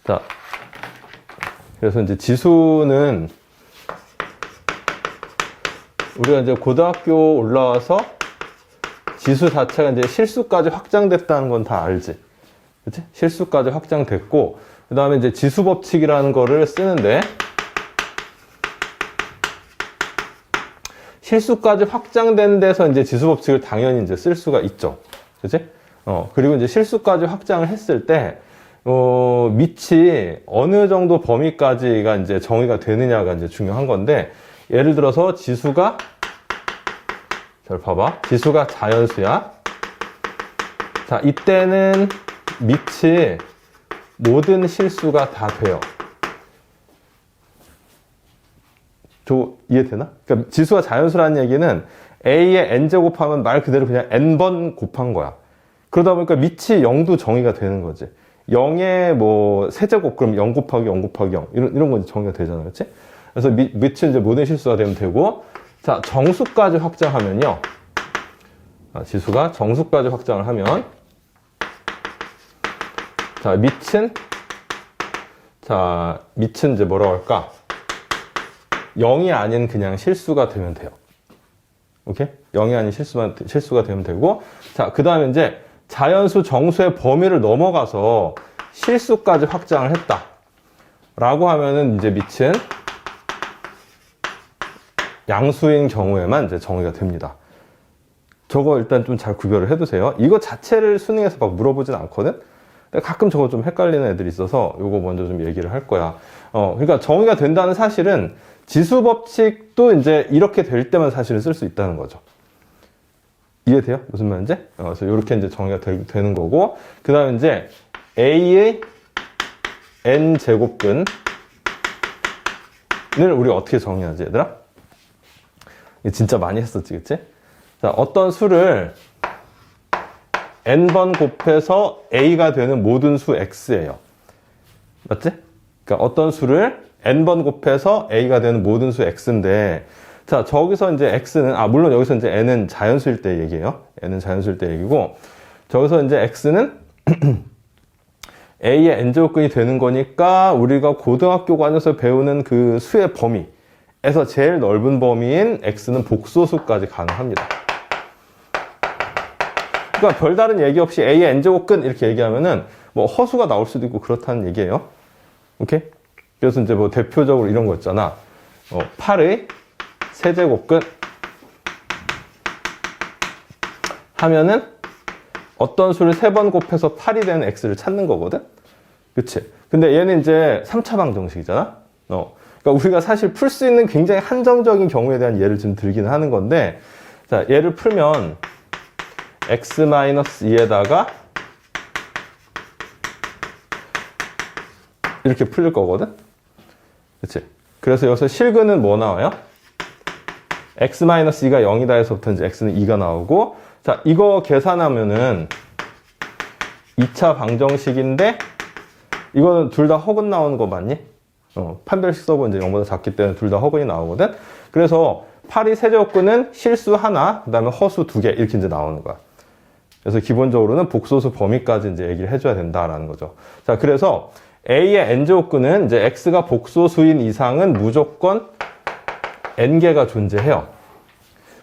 자, 그래서 이제 지수는 우리가 이제 고등학교 올라와서 지수 자체가 이제 실수까지 확장됐다는 건 다 알지. 그치? 실수까지 확장됐고, 그 다음에 이제 지수 법칙이라는 거를 쓰는데, 실수까지 확장된 데서 이제 지수 법칙을 당연히 이제 쓸 수가 있죠. 그치? 그리고 이제 실수까지 확장을 했을 때, 밑이 어느 정도 범위까지가 이제 정의가 되느냐가 이제 중요한 건데, 예를 들어서 지수가, 잘 봐봐. 지수가 자연수야. 자, 이때는 밑이 모든 실수가 다 돼요. 이해되나? 그러니까 지수가 자연수라는 얘기는 a의 n제곱하면 말 그대로 그냥 n번 곱한 거야. 그러다 보니까 밑이 0도 정의가 되는 거지. 0의 뭐 세제곱 그럼 0 곱하기 0 곱하기 0 이런 거 이제 정의가 되잖아. 그렇지? 그래서 밑은 이제 모든 실수가 되면 되고, 자, 정수까지 확장하면요. 지수가 정수까지 확장을 하면, 자, 밑은 이제 뭐라고 할까? 0이 아닌 그냥 실수가 되면 돼요. 오케이? 0이 아닌 실수가 되면 되고, 자, 그 다음에 이제 자연수 정수의 범위를 넘어가서 실수까지 확장을 했다. 라고 하면은 이제 밑은 양수인 경우에만 이제 정의가 됩니다. 저거 일단 좀 잘 구별을 해두세요. 이거 자체를 수능에서 막 물어보진 않거든? 근데 가끔 저거 좀 헷갈리는 애들이 있어서 이거 먼저 좀 얘기를 할 거야. 그러니까 정의가 된다는 사실은 지수 법칙도 이제 이렇게 될 때만 사실은 쓸 수 있다는 거죠. 이해돼요? 무슨 말인지? 그래서 이렇게 이제 정의가 되는 거고, 그 다음에 이제 a의 n제곱근을 우리 어떻게 정의하지, 얘들아? 이거 진짜 많이 했었지, 그치? 자, 어떤 수를 n번 곱해서 a가 되는 모든 수 x예요. 맞지? 그러니까 어떤 수를 n번 곱해서 a가 되는 모든 수 x인데, 자, 저기서 이제 x는, 물론 여기서 이제 n은 자연수일 때 얘기예요. n은 자연수일 때 얘기고, 저기서 이제 x는 a의 n제곱근이 되는 거니까 우리가 고등학교관에서 배우는 그 수의 범위에서 제일 넓은 범위인 x는 복소수까지 가능합니다. 그러니까 별다른 얘기 없이 a의 n제곱근 이렇게 얘기하면은 뭐 허수가 나올 수도 있고 그렇다는 얘기예요. 오케이? 그래서 이제 뭐 대표적으로 이런 거 있잖아. 8의 세제곱근 하면은 어떤 수를 3번 곱해서 8이 되는 x를 찾는 거거든? 그치? 근데 얘는 이제 3차 방정식이잖아? 그러니까 우리가 사실 풀 수 있는 굉장히 한정적인 경우에 대한 예를 좀 들기는 하는 건데, 자, 얘를 풀면 x-2에다가 이렇게 풀릴 거거든? 그치? 그래서 여기서 실근은 뭐 나와요? x-2가 0이다 해서부터 이제 x는 2가 나오고, 자, 이거 계산하면은 2차 방정식인데, 이거는 둘 다 허근 나오는 거 맞니? 판별식 써보면 이제 0보다 작기 때문에 둘 다 허근이 나오거든? 그래서 8이 세제곱근은 실수 하나, 그 다음에 허수 2개, 이렇게 이제 나오는 거야. 그래서 기본적으로는 복소수 범위까지 이제 얘기를 해줘야 된다라는 거죠. 자, 그래서 a의 n제곱근은 이제 x가 복소수인 이상은 무조건 n개가 존재해요.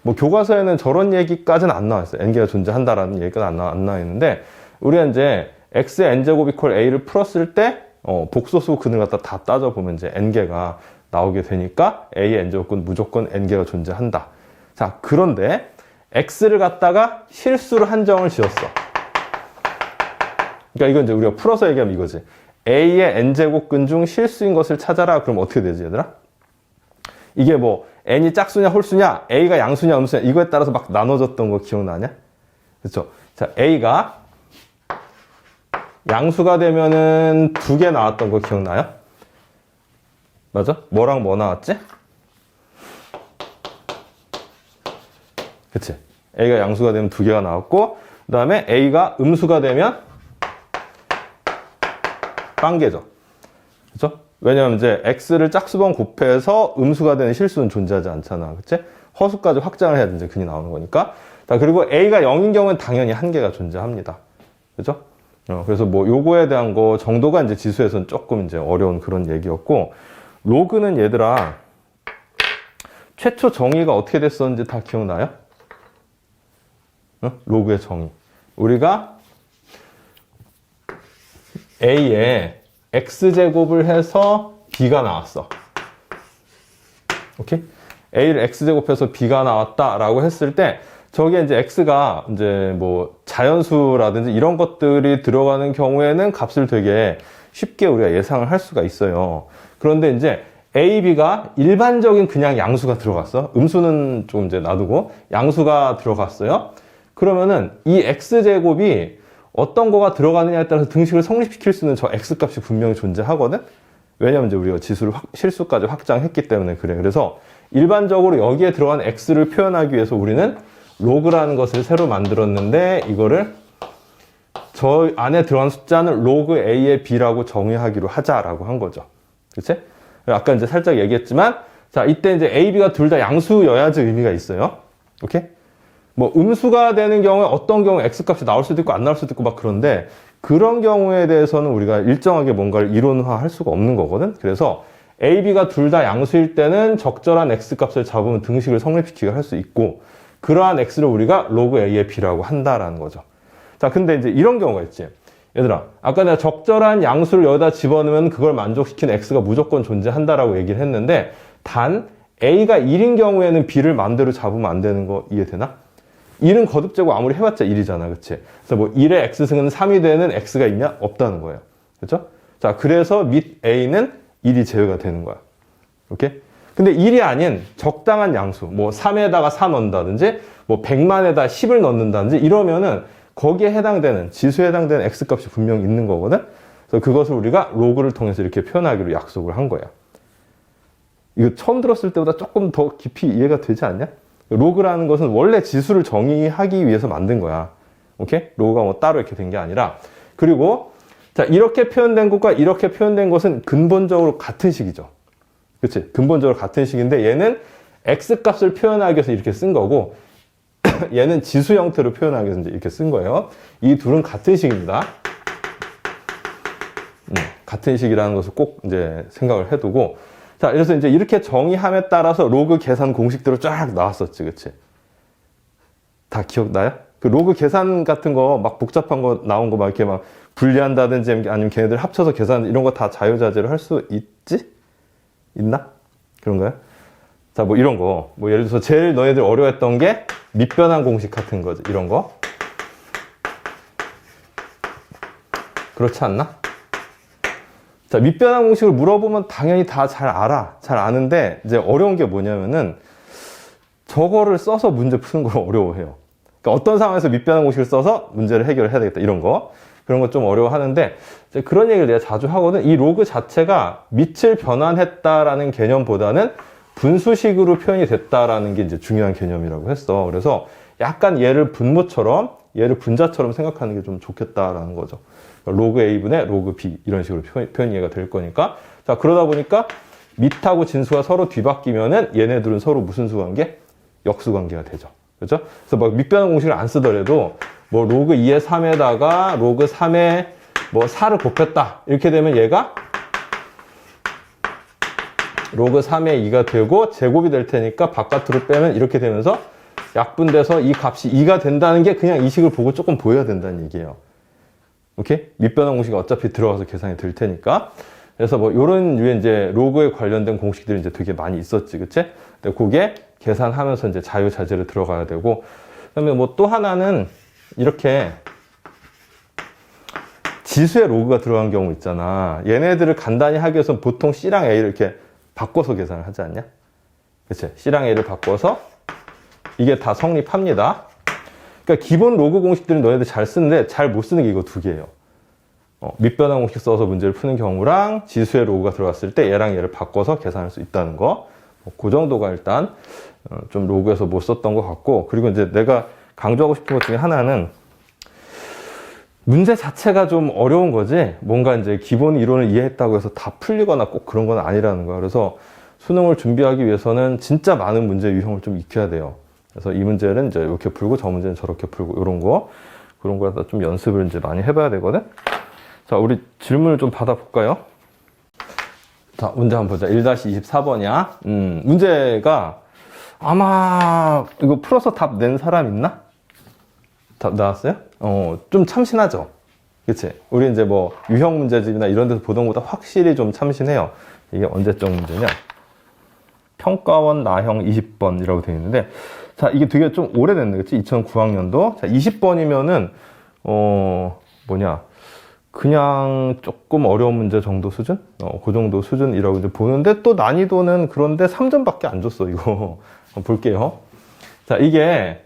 뭐 교과서에는 저런 얘기까지는 안 나와 있어요. n개가 존재한다라는 얘기가 안 나와 있는데, 우리가 이제 x의 n제곱 이퀄 a를 풀었을 때 복소수 근을 갖다 다 따져보면 이제 n개가 나오게 되니까 a의 n제곱근 무조건 n개가 존재한다. 자, 그런데 x를 갖다가 실수로 한정을 지었어. 그러니까 이건 이제 우리가 풀어서 얘기하면 이거지. a의 n제곱근 중 실수인 것을 찾아라. 그럼 어떻게 되지, 얘들아? 이게 뭐 n이 짝수냐 홀수냐, a가 양수냐 음수냐, 이거에 따라서 막 나눠졌던 거 기억나냐? 그렇죠? 자, a가 양수가 되면은 2개 나왔던 거 기억나요? 맞아? 뭐랑 뭐 나왔지? 그치? a가 양수가 되면 2개가 나왔고, 그 다음에 a가 음수가 되면 빵개죠. 그쵸? 왜냐면 이제 x를 짝수번 곱해서 음수가 되는 실수는 존재하지 않잖아. 그치? 허수까지 확장을 해야 이제 근이 나오는 거니까. 자, 그리고 a가 0인 경우는 당연히 1개가 존재합니다. 그죠? 그래서 뭐 요거에 대한 거 정도가 이제 지수에서는 조금 이제 어려운 그런 얘기였고, 로그는 얘들아, 최초 정의가 어떻게 됐었는지 다 기억나요? 로그의 정의. 우리가 A에 X제곱을 해서 B가 나왔어. 오케이? A를 X제곱해서 B가 나왔다라고 했을 때, 저게 이제 X가 이제 뭐 자연수라든지 이런 것들이 들어가는 경우에는 값을 되게 쉽게 우리가 예상을 할 수가 있어요. 그런데 이제 A, B가 일반적인 그냥 양수가 들어갔어. 음수는 좀 이제 놔두고 양수가 들어갔어요. 그러면은 이 X제곱이 어떤 거가 들어가느냐에 따라서 등식을 성립시킬 수 있는 저 X값이 분명히 존재하거든? 왜냐면 이제 우리가 지수를 실수까지 확장했기 때문에 그래. 그래서 일반적으로 여기에 들어간 X를 표현하기 위해서 우리는 로그라는 것을 새로 만들었는데, 이거를 저 안에 들어간 숫자는 로그 A의 B라고 정의하기로 하자라고 한 거죠. 그치? 아까 이제 살짝 얘기했지만, 자, 이때 이제 A, B가 둘 다 양수여야지 의미가 있어요. 오케이? 뭐, 음수가 되는 경우에 어떤 경우에 X값이 나올 수도 있고 안 나올 수도 있고 막 그런데, 그런 경우에 대해서는 우리가 일정하게 뭔가를 이론화 할 수가 없는 거거든? 그래서 A, B가 둘 다 양수일 때는 적절한 X값을 잡으면 등식을 성립시키게 할 수 있고, 그러한 X를 우리가 로그 A의 B라고 한다라는 거죠. 자, 근데 이제 이런 경우가 있지. 얘들아, 아까 내가 적절한 양수를 여기다 집어넣으면 그걸 만족시키는 X가 무조건 존재한다라고 얘기를 했는데, 단 A가 1인 경우에는 B를 마음대로 잡으면 안 되는 거 이해되나? 1은 거듭제곱 아무리 해봤자 1이잖아. 그치? 그래서 뭐 1의 X승은 3이 되는 X가 있냐? 없다는 거예요. 그렇죠? 자, 그래서 밑 A는 1이 제외가 되는 거야. 오케이? 근데 1이 아닌 적당한 양수, 뭐 3에다가 4 넣는다든지, 뭐 100만에다 10을 넣는다든지 이러면은 거기에 해당되는, 지수에 해당되는 X값이 분명히 있는 거거든? 그래서 그것을 우리가 로그를 통해서 이렇게 표현하기로 약속을 한 거야. 이거 처음 들었을 때보다 조금 더 깊이 이해가 되지 않냐? 로그라는 것은 원래 지수를 정의하기 위해서 만든 거야. 오케이? 로그가 뭐 따로 이렇게 된 게 아니라. 그리고, 자, 이렇게 표현된 것과 이렇게 표현된 것은 근본적으로 같은 식이죠. 그치? 근본적으로 같은 식인데, 얘는 X값을 표현하기 위해서 이렇게 쓴 거고, 얘는 지수 형태로 표현하기 위해서 이렇게 쓴 거예요. 이 둘은 같은 식입니다. 같은 식이라는 것을 꼭 이제 생각을 해두고, 자, 그래서 이제 이렇게 정의함에 따라서 로그 계산 공식대로 쫙 나왔었지, 그치? 다 기억나요? 그 로그 계산 같은 거 막 복잡한 거 나온 거 막 이렇게 막 분리한다든지 아니면 걔네들 합쳐서 계산 이런 거 다 자유자재로 할 수 있지? 있나? 그런가요? 자, 뭐 이런 거. 뭐 예를 들어서 제일 너희들 어려워했던 게 밑변환 공식 같은 거지. 이런 거. 그렇지 않나? 자, 밑변환 공식을 물어보면 당연히 다 잘 알아. 잘 아는데 이제 어려운 게 뭐냐면은 저거를 써서 문제 푸는 걸 어려워해요. 그러니까 어떤 상황에서 밑변환 공식을 써서 문제를 해결해야 되겠다. 이런 거. 그런 거 좀 어려워하는데, 그런 얘기를 내가 자주 하거든. 이 로그 자체가 밑을 변환했다라는 개념보다는 분수식으로 표현이 됐다라는 게 이제 중요한 개념이라고 했어. 그래서 약간 얘를 분모처럼, 얘를 분자처럼 생각하는 게 좀 좋겠다라는 거죠. 로그 A분의 로그 B 이런 식으로 표현 이해가 될 거니까. 자, 그러다 보니까 밑하고 진수가 서로 뒤바뀌면은 얘네들은 서로 무슨 수관계? 역수관계가 되죠. 그렇죠? 그래서 막 밑변환 공식을 안 쓰더라도 뭐 로그 2의 3에다가 로그 3의 뭐 4를 곱했다. 이렇게 되면 얘가 로그 3의 2가 되고 제곱이 될 테니까 바깥으로 빼면 이렇게 되면서 약분돼서 이 값이 2가 된다는 게 그냥 이 식을 보고 조금 보여야 된다는 얘기예요. 오케이? 밑변환 공식이 어차피 들어가서 계산이 될 테니까. 그래서 뭐 요런 류의 이제 로그에 관련된 공식들이 이제 되게 많이 있었지. 그치? 근데 그게 계산하면서 이제 자유자재로 들어가야 되고. 그다음에 뭐 또 하나는 이렇게 지수에 로그가 들어간 경우 있잖아. 얘네들을 간단히 하기 위해서 보통 C랑 A를 이렇게 바꿔서 계산을 하지 않냐? 그치? C랑 A를 바꿔서 이게 다 성립합니다. 그러니까 기본 로그 공식들은 너희들 잘 쓰는데 잘 못 쓰는 게 이거 두 개예요. 밑변환 공식 써서 문제를 푸는 경우랑 지수에 로그가 들어갔을 때 얘랑 얘를 바꿔서 계산할 수 있다는 거. 그 정도가 일단 좀 로그에서 못 썼던 것 같고, 그리고 이제 내가 강조하고 싶은 것 중에 하나는 문제 자체가 좀 어려운 거지, 뭔가 이제 기본 이론을 이해했다고 해서 다 풀리거나 꼭 그런 건 아니라는 거야. 그래서 수능을 준비하기 위해서는 진짜 많은 문제 유형을 좀 익혀야 돼요. 그래서 이 문제는 이제 이렇게 풀고 저 문제는 저렇게 풀고 이런 거. 그런 거에다 좀 연습을 이제 많이 해봐야 되거든. 자, 우리 질문을 좀 받아볼까요? 자, 문제 한번 보자. 1-24번이야. 문제가 아마 이거 풀어서 답 낸 사람 있나? 답 나왔어요? 좀 참신하죠? 그치? 우리 이제 뭐 유형 문제집이나 이런 데서 보던 것보다 확실히 좀 참신해요. 이게 언제적 문제냐? 평가원 나형 20번이라고 되어 있는데, 자, 이게 되게 좀 오래됐네. 그치? 2009학년도. 자, 20번이면은, 그냥 조금 어려운 문제 정도 수준? 그 정도 수준이라고 이제 보는데, 또 난이도는 그런데 3점밖에 안 줬어, 이거. 볼게요. 자, 이게,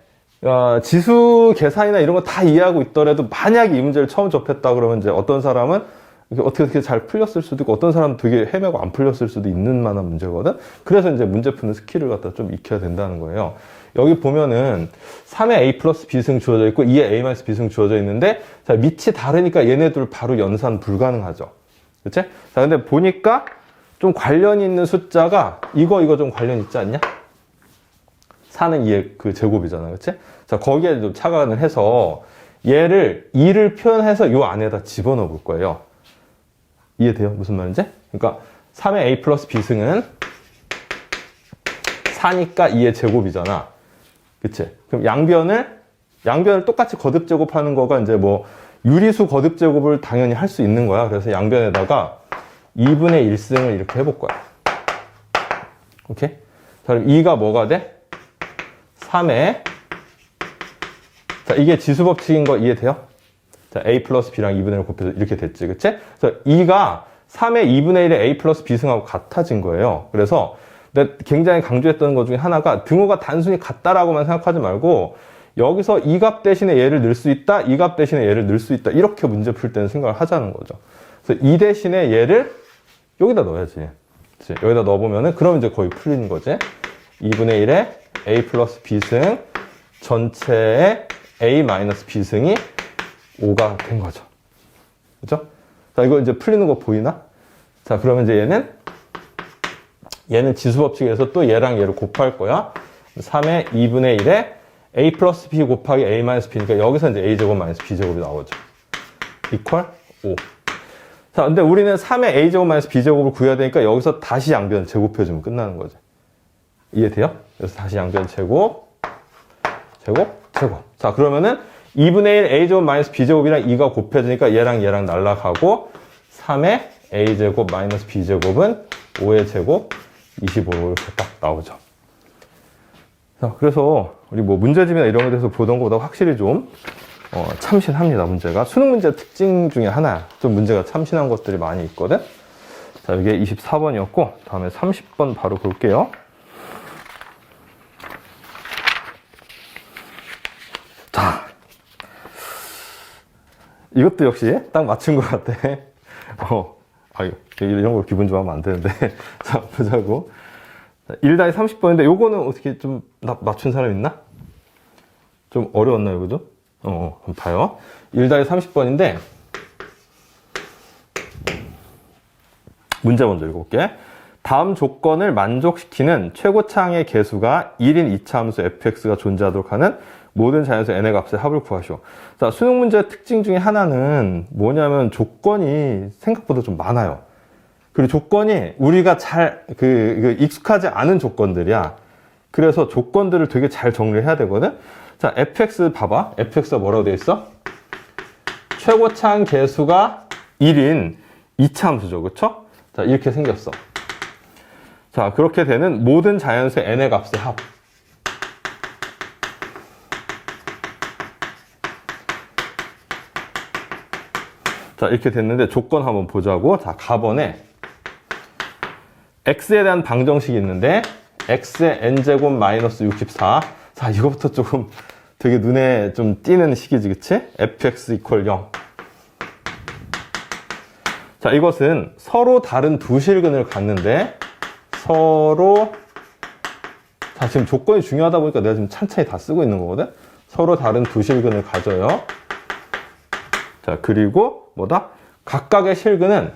지수 계산이나 이런 거 다 이해하고 있더라도, 만약에 이 문제를 처음 접했다 그러면 이제 어떤 사람은 이게 어떻게 잘 풀렸을 수도 있고, 어떤 사람은 되게 헤매고 안 풀렸을 수도 있는 만한 문제거든? 그래서 이제 문제 푸는 스킬을 갖다 좀 익혀야 된다는 거예요. 여기 보면은 3에 A 플러스 B승 주어져 있고 2에 A 마이너스 B승 주어져 있는데, 자, 밑이 다르니까 얘네들 바로 연산 불가능하죠. 그치? 자, 근데 보니까 좀 관련이 있는 숫자가 이거 좀 관련 있지 않냐? 4는 2의 그 제곱이잖아. 그치? 자, 거기에 좀 착안을 해서 얘를 2를 표현해서 요 안에다 집어넣어 볼 거예요. 이해돼요? 무슨 말인지? 그러니까 3의 A 플러스 B승은 4니까 2의 제곱이잖아. 그치? 그럼 양변을 똑같이 거듭 제곱하는 거가 이제 뭐 유리수 거듭 제곱을 당연히 할 수 있는 거야. 그래서 양변에다가 2분의 1승을 이렇게 해볼 거야. 오케이? 자, 그럼 2가 뭐가 돼? 3에, 자, 이게 지수법칙인 거 이해돼요? 자, A 플러스 B랑 2분의 1을 곱해서 이렇게 됐지. 그치? 그래서 2가 3의 2분의 1의 A 플러스 B승하고 같아진 거예요. 그래서 내가 굉장히 강조했던 것 중에 하나가 등호가 단순히 같다라고만 생각하지 말고 여기서 이 값 대신에 얘를 넣을 수 있다, 이 값 대신에 얘를 넣을 수 있다, 이렇게 문제 풀 때는 생각을 하자는 거죠. 그래서 이 대신에 얘를 여기다 넣어야지. 그치? 여기다 넣어보면은 그러면 이제 거의 풀리는 거지. 2분의 1의 A 플러스 B승 전체의 A 마이너스 B승이 5가 된 거죠. 그죠? 자, 이거 이제 풀리는 거 보이나? 자, 그러면 이제 얘는 지수법칙에서 또 얘랑 얘를 곱할 거야. 3의 2분의 1에 A 플러스 B 곱하기 A 마이너스 B니까 여기서 이제 A제곱 마이너스 B제곱이 나오죠. 이퀄 5. 자, 근데 우리는 3의 A제곱 마이너스 B제곱을 구해야 되니까 여기서 다시 양변 제곱해주면 끝나는 거죠. 이해돼요? 그래서 다시 양변 제곱. 자, 그러면은 2분의 1 A제곱 마이너스 B제곱이랑 2가 곱해지니까 얘랑 날라가고 3의 A제곱 마이너스 B제곱은 5의 제곱 25 이렇게 딱 나오죠. 자, 그래서 우리 뭐 문제집이나 이런 거에 대해서 보던 것보다 확실히 좀 참신합니다. 문제가 수능 문제 특징 중에 하나야. 좀 문제가 참신한 것들이 많이 있거든. 자, 이게 24번이었고 다음에 30번 바로 볼게요. 자, 이것도 역시 딱 맞춘 것 같아. 이런 걸 기분 좋아하면 안 되는데. 자, 보자고. 1-30번인데, 요거는 어떻게 좀 맞춘 사람 있나? 좀 어려웠나요, 그죠? 한번 봐요. 1-30번인데, 문제 먼저 읽어볼게. 다음 조건을 만족시키는 최고차항의 개수가 1인 이차함수 fx가 존재하도록 하는 모든 자연수 n의 값의 합을 구하시오. 자, 수능 문제 특징 중에 하나는 뭐냐면 조건이 생각보다 좀 많아요. 그리고 조건이 우리가 잘 익숙하지 않은 조건들이야. 그래서 조건들을 되게 잘 정리를 해야 되거든. 자, fx 봐봐. fx가 뭐라고 되어 있어? 최고차항 개수가 1인 2차 함수죠. 그쵸? 자, 이렇게 생겼어. 자, 그렇게 되는 모든 자연수의 n의 값의 합. 자, 이렇게 됐는데 조건 한번 보자고. 자, 가번에 x에 대한 방정식이 있는데 x의 n제곱 마이너스 64. 자, 이거부터 조금 되게 눈에 좀 띄는 식이지, 그치? fx 이퀄 0. 자, 이것은 서로 다른 두 실근을 갖는데 자, 지금 조건이 중요하다 보니까 내가 지금 찬찬히 다 쓰고 있는 거거든? 서로 다른 두 실근을 가져요. 자, 그리고 뭐다? 각각의 실근은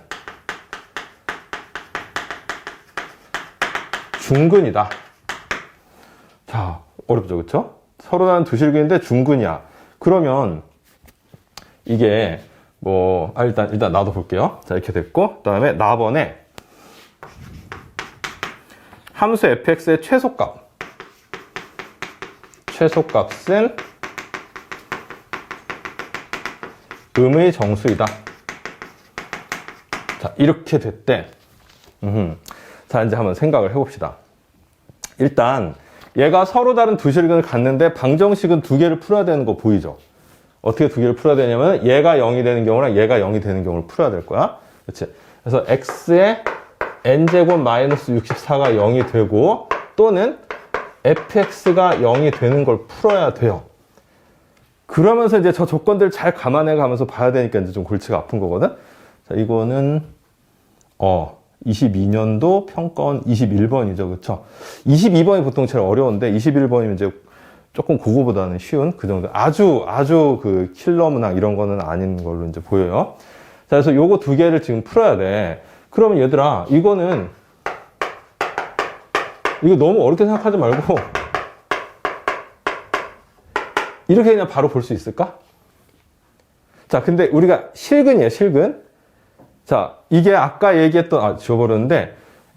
중근이다. 자, 어렵죠, 그쵸? 서로 다른 두 실근인데 중근이야. 그러면 이게 뭐 일단 나도 볼게요. 자, 이렇게 됐고, 그 다음에 나번에 함수 fx의 최소값은 음의 정수이다. 자, 이렇게 됐대. 자, 이제 한번 생각을 해봅시다. 일단 얘가 서로 다른 두 실근을 갖는데 방정식은 두 개를 풀어야 되는 거 보이죠? 어떻게 두 개를 풀어야 되냐면 얘가 0이 되는 경우랑 얘가 0이 되는 경우를 풀어야 될 거야. 그렇지? 그래서 x의 n제곱 마이너스 64가 0이 되고 또는 fx가 0이 되는 걸 풀어야 돼요. 그러면서 이제 저 조건들 잘 감안해 가면서 봐야 되니까 이제 좀 골치가 아픈 거거든. 자, 이거는 22년도 평가원 21번이죠. 그쵸? 22번이 보통 제일 어려운데 21번이면 이제 조금 그거보다는 쉬운 그 정도. 아주 그 킬러 문항 이런 거는 아닌 걸로 이제 보여요. 자, 그래서 요거 두 개를 지금 풀어야 돼. 그러면 얘들아, 이거 너무 어렵게 생각하지 말고 이렇게 그냥 바로 볼 수 있을까? 자, 근데 우리가 실근이에요, 실근. 자, 이게 아까 얘기했던, 지워버렸는데,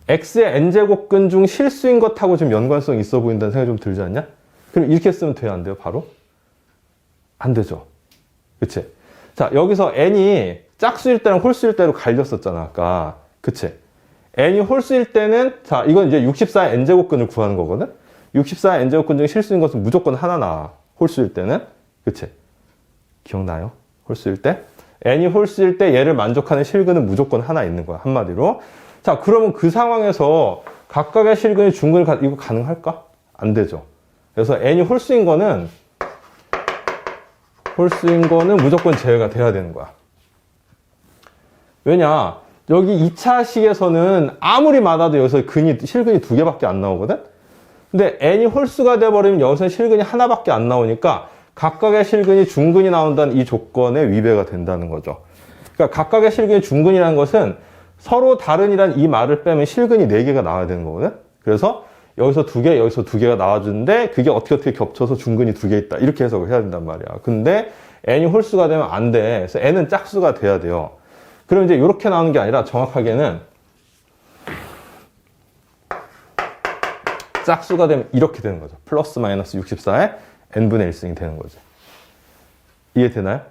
x의 n제곱근 중 실수인 것하고 좀 연관성이 있어 보인다는 생각이 좀 들지 않냐? 그럼 이렇게 쓰면 돼요, 안 돼요, 바로? 안 되죠. 그치? 자, 여기서 n이 짝수일 때랑 홀수일 때로 갈렸었잖아, 아까. 그치? n이 홀수일 때는, 자, 이건 이제 64의 n제곱근을 구하는 거거든? 64의 n제곱근 중 실수인 것은 무조건 하나 나와. 홀수일 때는. 그치? 기억나요? 홀수일 때? n이 홀수일 때 얘를 만족하는 실근은 무조건 하나 있는 거야. 한마디로. 자, 그러면 그 상황에서 각각의 실근이 중근을 이거 가능할까? 안 되죠. 그래서 n이 홀수인 거는 무조건 제외가 돼야 되는 거야. 왜냐? 여기 2차식에서는 아무리 많아도 여기서 실근이 두 개밖에 안 나오거든? 근데 n이 홀수가 돼버리면 여기서 실근이 하나밖에 안 나오니까 각각의 실근이 중근이 나온다는 이 조건에 위배가 된다는 거죠. 그러니까 각각의 실근이 중근이라는 것은 서로 다른이란 이 말을 빼면 실근이 4개가 나와야 되는 거거든. 그래서 여기서 2개, 여기서 2개가 나와주는데 그게 어떻게 겹쳐서 중근이 2개 있다. 이렇게 해석을 해야 된단 말이야. 근데 n이 홀수가 되면 안 돼. 그래서 n은 짝수가 돼야 돼요. 그럼 이제 이렇게 나오는 게 아니라 정확하게는 짝수가 되면 이렇게 되는 거죠. 플러스 마이너스 64에 n분의 1승이 되는 거죠. 이해되나요?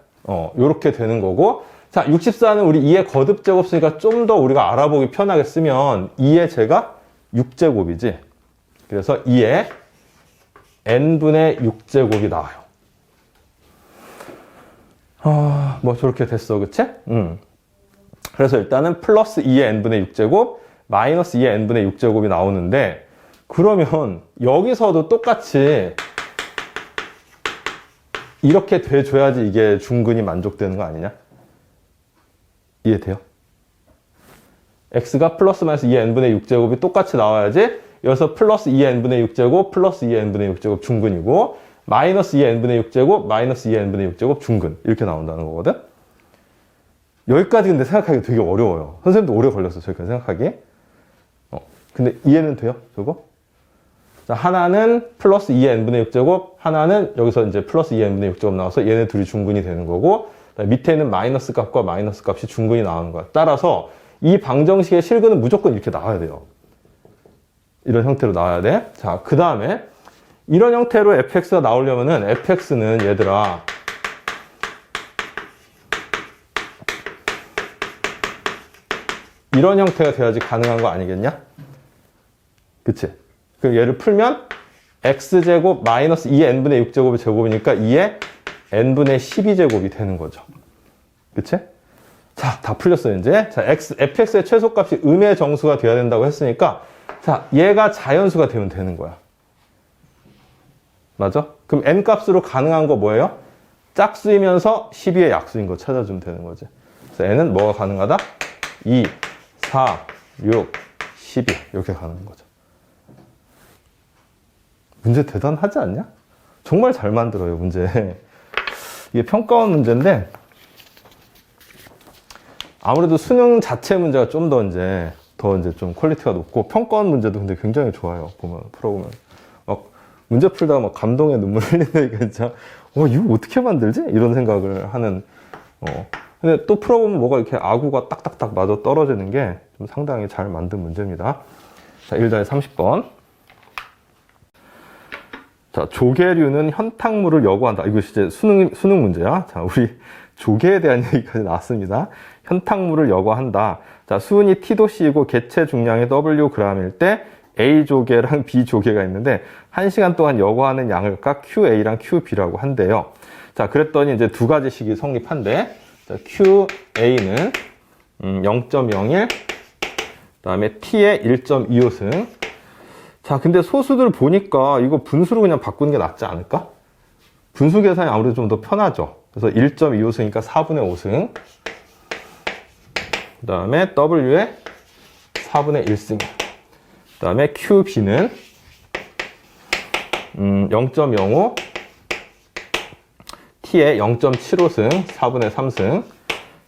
요렇게 되는 거고. 자, 64는 우리 2의 거듭제곱 쓰니까 좀 더 우리가 알아보기 편하게 쓰면 2의 제가 6제곱이지. 그래서 2의 n분의 6제곱이 나와요. 뭐 저렇게 됐어. 그치? 그래서 일단은 플러스 2의 n분의 6제곱, 마이너스 2의 n분의 6제곱이 나오는데 그러면 여기서도 똑같이 이렇게 돼줘야지 이게 중근이 만족되는 거 아니냐? 이해돼요? x가 플러스 마이너스 2의 n분의 6제곱이 똑같이 나와야지 여기서 플러스 2의 n분의 6제곱 플러스 2의 n분의 6제곱 중근이고 마이너스 2의 n분의 6제곱 마이너스 2의 n분의 6제곱 중근 이렇게 나온다는 거거든? 여기까지 근데 생각하기 되게 어려워요. 선생님도 오래 걸렸어, 저기까지 생각하기. 근데 이해는 돼요, 저거? 자, 하나는 플러스 2의 n분의 6제곱, 하나는 여기서 이제 플러스 2의 n분의 6제곱 나와서 얘네 둘이 중근이 되는 거고, 밑에 있는 마이너스 값과 마이너스 값이 중근이 나오는 거야. 따라서 이 방정식의 실근은 무조건 이렇게 나와야 돼요. 이런 형태로 나와야 돼. 자, 그 다음에 이런 형태로 fx가 나오려면은 fx는 얘들아, 이런 형태가 돼야지 가능한 거 아니겠냐? 그치? 그럼 얘를 풀면 x제곱 마이너스 2의 n분의 6제곱의 제곱이니까 2의 n분의 12제곱이 되는 거죠. 그치? 자, 다 풀렸어요, 이제. 자, fx의 최소값이 음의 정수가 돼야 된다고 했으니까, 자, 얘가 자연수가 되면 되는 거야. 맞아? 그럼 n 값으로 가능한 거 뭐예요? 짝수이면서 12의 약수인 거 찾아주면 되는 거지. 그래서 n은 뭐가 가능하다? 2, 4, 6, 12 이렇게 가는 거죠. 문제 대단하지 않냐? 정말 잘 만들어요, 문제. 이게 평가원 문제인데 아무래도 수능 자체 문제가 좀 더 이제 좀 퀄리티가 높고 평가원 문제도 근데 굉장히 좋아요. 풀어보면 막 문제 풀다가 막 감동의 눈물 흘리니까 진짜 이거 어떻게 만들지? 이런 생각을 하는 근데 또 풀어보면 뭐가 이렇게 아구가 딱딱딱 맞아 떨어지는 게 좀 상당히 잘 만든 문제입니다. 자, 1-30번. 자, 조개류는 현탕물을 여과한다. 이거 이제 수능 문제야. 자, 우리 조개에 대한 얘기까지 나왔습니다. 현탕물을 여과한다. 자, 수은이 T도씨이고 개체 중량이 Wg일 때 A조개랑 B조개가 있는데 1시간 동안 여과하는 양을 각각 QA랑 QB라고 한대요. 자, 그랬더니 이제 두 가지 식이 성립한대. 자, QA는 0.01, 그 다음에 T의 1.25승. 자, 근데 소수들 보니까 이거 분수로 그냥 바꾸는 게 낫지 않을까? 분수 계산이 아무래도 좀 더 편하죠. 그래서 1.25승이니까 4분의 5승. 그 다음에 W의 4분의 1승. 그 다음에 QB는 0.05, T의 0.75승, 4분의 3승,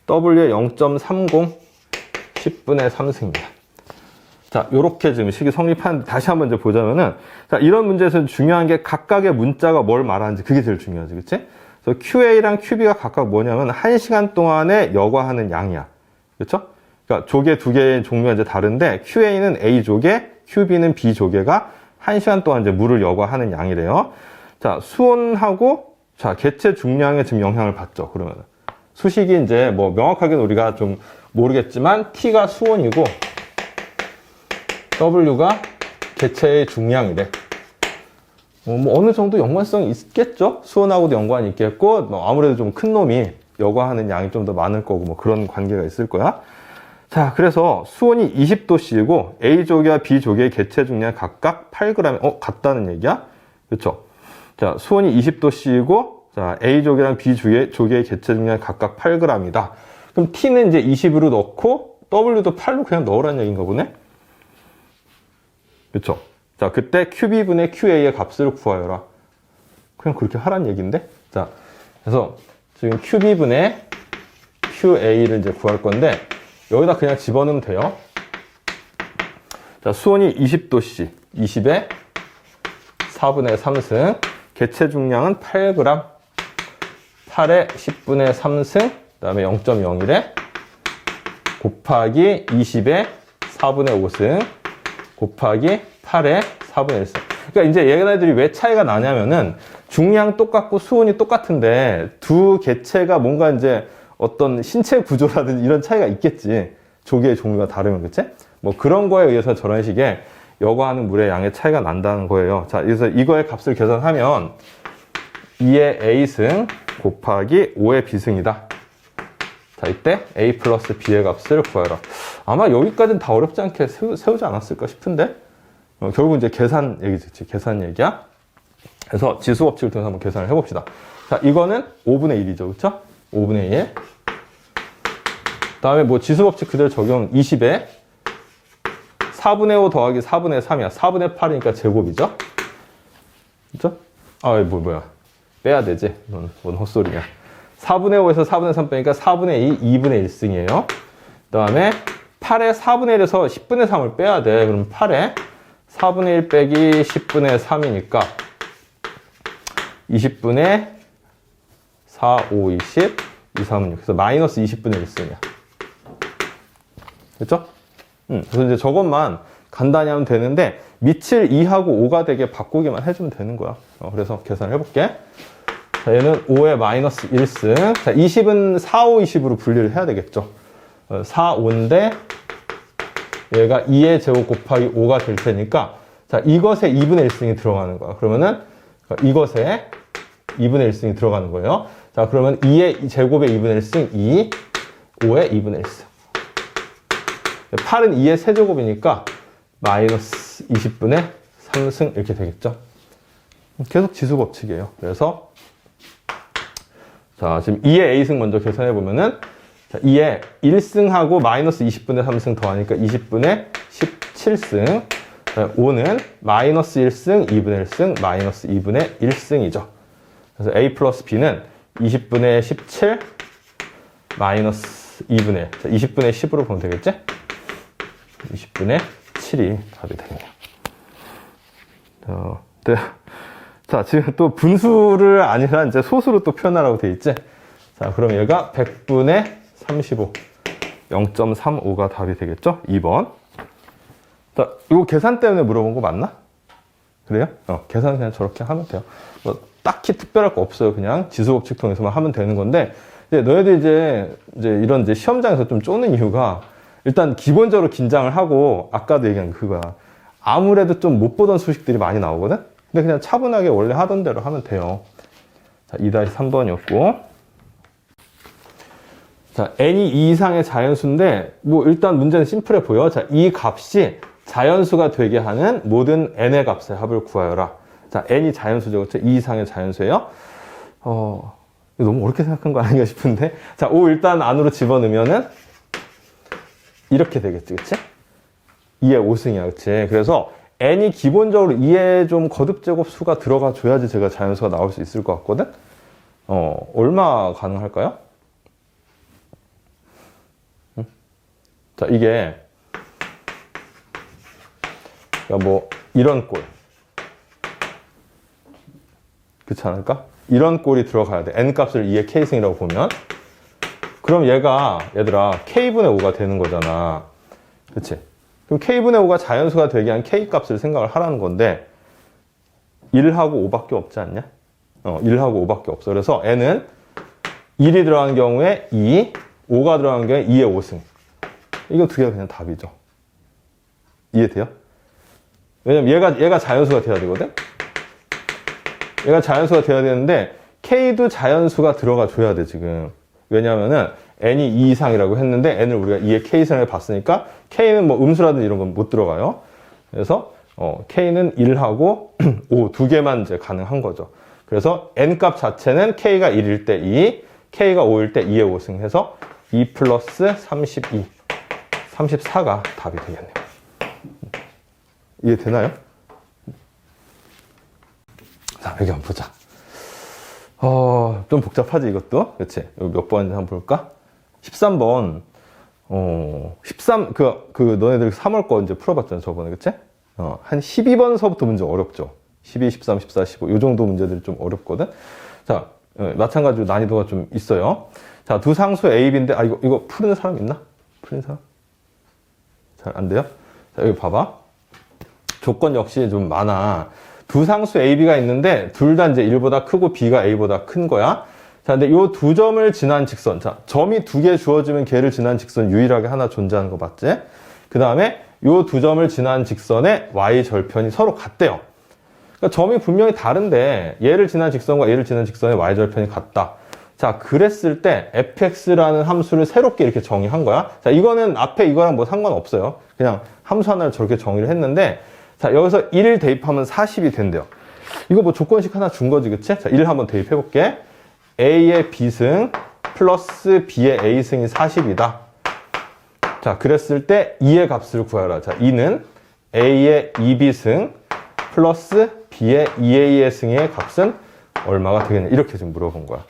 W의 0.30, 10분의 3승입니다. 자, 요렇게 지금 식이 성립한, 다시 한번 이제 보자면은, 자, 이런 문제에서는 중요한 게 각각의 문자가 뭘 말하는지 그게 제일 중요하지, 그치? 그래서 QA랑 QB가 각각 뭐냐면, 1시간 동안에 여과하는 양이야. 그쵸? 그러니까 조개 두 개의 종류가 이제 다른데, QA는 A조개, QB는 B조개가 1시간 동안 이제 물을 여과하는 양이래요. 자, 수온하고, 자, 개체 중량에 지금 영향을 받죠, 그러면은. 수식이 이제 뭐 명확하게는 우리가 좀 모르겠지만, T가 수온이고, W가 개체의 중량이래. 뭐 어느 정도 연관성이 있겠죠? 수온하고도 연관이 있겠고, 뭐 아무래도 좀 큰 놈이 여과하는 양이 좀 더 많을 거고, 뭐 그런 관계가 있을 거야. 자, 그래서 수온이 20도씨이고, A조개와 B조개의 개체 중량 각각 8g, 같다는 얘기야? 그쵸? 자, 수온이 20도씨이고, 자, A조개랑 B조개의 개체 중량 각각 8g이다. 그럼 T는 이제 20으로 넣고, W도 8로 그냥 넣으라는 얘기인가 보네? 그쵸? 자, 그때 QB분의 QA의 값을 구하여라. 그냥 그렇게 하란 얘기인데? 자, 그래서 지금 QB분의 QA를 이제 구할 건데, 여기다 그냥 집어넣으면 돼요. 자, 수온이 20도씨, 20에 4분의 3승, 개체 중량은 8g, 8에 10분의 3승, 그 다음에 0.01에 곱하기 20에 4분의 5승, 곱하기 8에 4분의 1승. 그러니까 이제 얘네들이 왜 차이가 나냐면은 중량 똑같고 수온이 똑같은데 두 개체가 뭔가 이제 어떤 신체 구조라든지 이런 차이가 있겠지. 조개의 종류가 다르면, 그치? 뭐 그런 거에 의해서 저런 식의 여과하는 물의 양의 차이가 난다는 거예요. 자, 그래서 이거의 값을 계산하면 2의 A승 곱하기 5의 B승이다. 자, 이때 A 플러스 B의 값을 구하라. 아마 여기까지는 다 어렵지 않게 세우지 않았을까 싶은데? 결국 이제 계산 얘기지. 계산 얘기야. 그래서 지수법칙을 통해서 한번 계산을 해봅시다. 자, 이거는 5분의 1이죠. 그쵸? 5분의 1. 다음에 뭐 지수법칙 그대로 적용 20에 4분의 5 더하기 4분의 3이야. 4분의 8이니까 제곱이죠? 그쵸? 뭐야. 빼야 되지. 뭔 헛소리야. 4분의 5에서 4분의 3 빼니까 4분의 2, 2분의 1승이에요. 그 다음에 8에 4분의 1에서 10분의 3을 빼야 돼. 그럼 8에 4분의 1 빼기 10분의 3이니까 20분의 4, 5, 20, 2, 3은 6. 그래서 마이너스 20분의 1승이야. 됐죠? 그래서 이제 저것만 간단히 하면 되는데 밑을 2하고 5가 되게 바꾸기만 해주면 되는 거야. 그래서 계산을 해볼게. 자, 얘는 5의 마이너스 1승. 자, 20은 4, 5, 20으로 분리를 해야 되겠죠. 4, 5인데 얘가 2의 제곱 곱하기 5가 될 테니까 자, 이것에 2분의 1승이 들어가는 거야. 그러면은 이것에 2분의 1승이 들어가는 거예요. 자, 그러면 2의 제곱의 2분의 1승 2, 5의 2분의 1승. 8은 2의 세제곱이니까 마이너스 20분의 3승 이렇게 되겠죠. 계속 지수법칙이에요. 그래서 자, 지금 2의 A승 먼저 계산해 보면은 자, 2의 1승하고 마이너스 20분의 3승 더하니까 20분의 17승. 5는 마이너스 1승, 2분의 1승, 마이너스 2분의 1승이죠. 그래서 A 플러스 B는 20분의 17, 마이너스 2분의 1. 자, 20분의 10으로 보면 되겠지? 20분의 7이 답이 되겠네요. 네. 자, 지금 또 분수를 아니라 이제 소수로 또 표현하라고 돼 있지? 자, 그럼 얘가 100분의 35. 0.35가 답이 되겠죠? 2번. 자, 이거 계산 때문에 물어본 거 맞나? 그래요? 계산 그냥 저렇게 하면 돼요. 뭐, 딱히 특별할 거 없어요. 그냥 지수법칙 통해서만 하면 되는 건데, 이제 너희들 이제 이런 이제 시험장에서 좀 쪼는 이유가, 일단 기본적으로 긴장을 하고, 아까도 얘기한 그거야. 아무래도 좀 못 보던 수식들이 많이 나오거든? 근데 그냥 차분하게 원래 하던 대로 하면 돼요. 자, 2-3번이었고. 자, n이 2 이상의 자연수인데, 뭐, 일단 문제는 심플해 보여. 자, 이 값이 자연수가 되게 하는 모든 n의 값의 합을 구하여라. 자, n이 자연수죠. 그렇죠? 2 이상의 자연수예요. 이거 너무 어렵게 생각한 거 아닌가 싶은데. 자, 5 일단 안으로 집어넣으면은, 이렇게 되겠지. 그치? 2의 5승이야. 그치? 그래서, n이 기본적으로 2의 좀 거듭제곱 수가 들어가 줘야지 제가 자연수가 나올 수 있을 것 같거든? 얼마 가능할까요? 자, 이게, 뭐, 이런 꼴. 그렇지 않을까? 이런 꼴이 들어가야 돼. n값을 2의 k승이라고 보면. 그럼 얘들아, k분의 5가 되는 거잖아. 그치? 그럼 k분의 5가 자연수가 되게 한 k값을 생각을 하라는 건데, 1하고 5밖에 없지 않냐? 1하고 5밖에 없어. 그래서 n은 1이 들어간 경우에 2, 5가 들어간 경우에 2의 5승. 이거 두 개가 그냥 답이죠. 이해돼요? 왜냐면 얘가 자연수가 돼야 되거든? 얘가 자연수가 돼야 되는데, K도 자연수가 들어가 줘야 돼, 지금. 왜냐면은, N이 2 이상이라고 했는데, N을 우리가 2의 K 이상을 봤으니까, K는 뭐 음수라든지 이런 건 못 들어가요. 그래서, K는 1하고 5, 두 개만 이제 가능한 거죠. 그래서, N 값 자체는 K가 1일 때 2, K가 5일 때 2의 5승 해서, 2 플러스 32. 34가 답이 되겠네요. 이해되나요? 자, 여기 한번 보자. 좀 복잡하지, 이것도? 그치? 여기 몇 번인지 한번 볼까? 13번. 너네들 3월 거 이제 풀어봤잖아, 저번에, 그치? 한 12번서부터 문제 어렵죠? 12, 13, 14, 15. 요 정도 문제들이 좀 어렵거든? 자, 마찬가지로 난이도가 좀 있어요. 자, 두 상수 A, B인데, 이거 푸는 사람 있나? 푸는 사람? 잘 안 돼요? 자, 여기 봐봐. 조건 역시 좀 많아. 두 상수 A, B가 있는데, 둘 다 이제 1보다 크고 B가 A보다 큰 거야. 자, 근데 요 두 점을 지난 직선. 자, 점이 두 개 주어지면 걔를 지난 직선 유일하게 하나 존재하는 거 맞지? 그 다음에 요 두 점을 지난 직선의 Y 절편이 서로 같대요. 그러니까 점이 분명히 다른데, 얘를 지난 직선과 얘를 지난 직선의 Y 절편이 같다. 자, 그랬을 때 fx라는 함수를 새롭게 이렇게 정의한 거야. 자, 이거는 앞에 이거랑 뭐 상관없어요. 그냥 함수 하나를 저렇게 정의를 했는데, 자, 여기서 1 대입하면 40이 된대요. 이거 뭐 조건식 하나 준 거지, 그치? 자, 1 한번 대입해 볼게. a의 b승 플러스 b의 a승이 40이다. 자, 그랬을 때 2의 값을 구하라. 자, 2는 a의 2b승 플러스 b의 2a의 승의 값은 얼마가 되겠냐. 이렇게 지금 물어본 거야.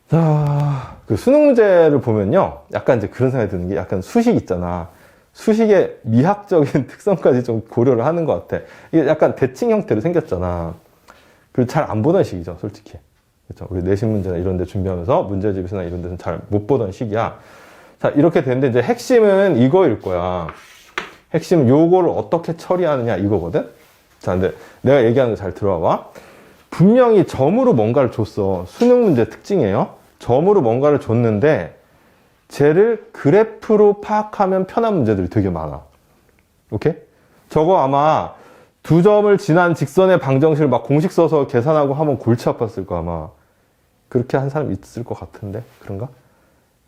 자, 그 수능 문제를 보면요. 약간 이제 그런 생각이 드는 게 약간 수식 있잖아. 수식의 미학적인 특성까지 좀 고려를 하는 것 같아. 이게 약간 대칭 형태로 생겼잖아. 그리고 잘 안 보던 식이죠, 솔직히. 그렇죠? 우리 내신 문제나 이런 데 준비하면서 문제집에서나 이런 데서는 잘 못 보던 식이야. 자, 이렇게 되는데 이제 핵심은 이거일 거야. 핵심은 요거를 어떻게 처리하느냐 이거거든? 자, 근데 내가 얘기하는 거 잘 들어봐. 분명히 점으로 뭔가를 줬어. 수능 문제 특징이에요. 점으로 뭔가를 줬는데 쟤를 그래프로 파악하면 편한 문제들이 되게 많아. 오케이? 저거 아마 두 점을 지난 직선의 방정식을 막 공식 써서 계산하고 하면 골치 아팠을 거 아마. 그렇게 한 사람 있을 것 같은데 그런가?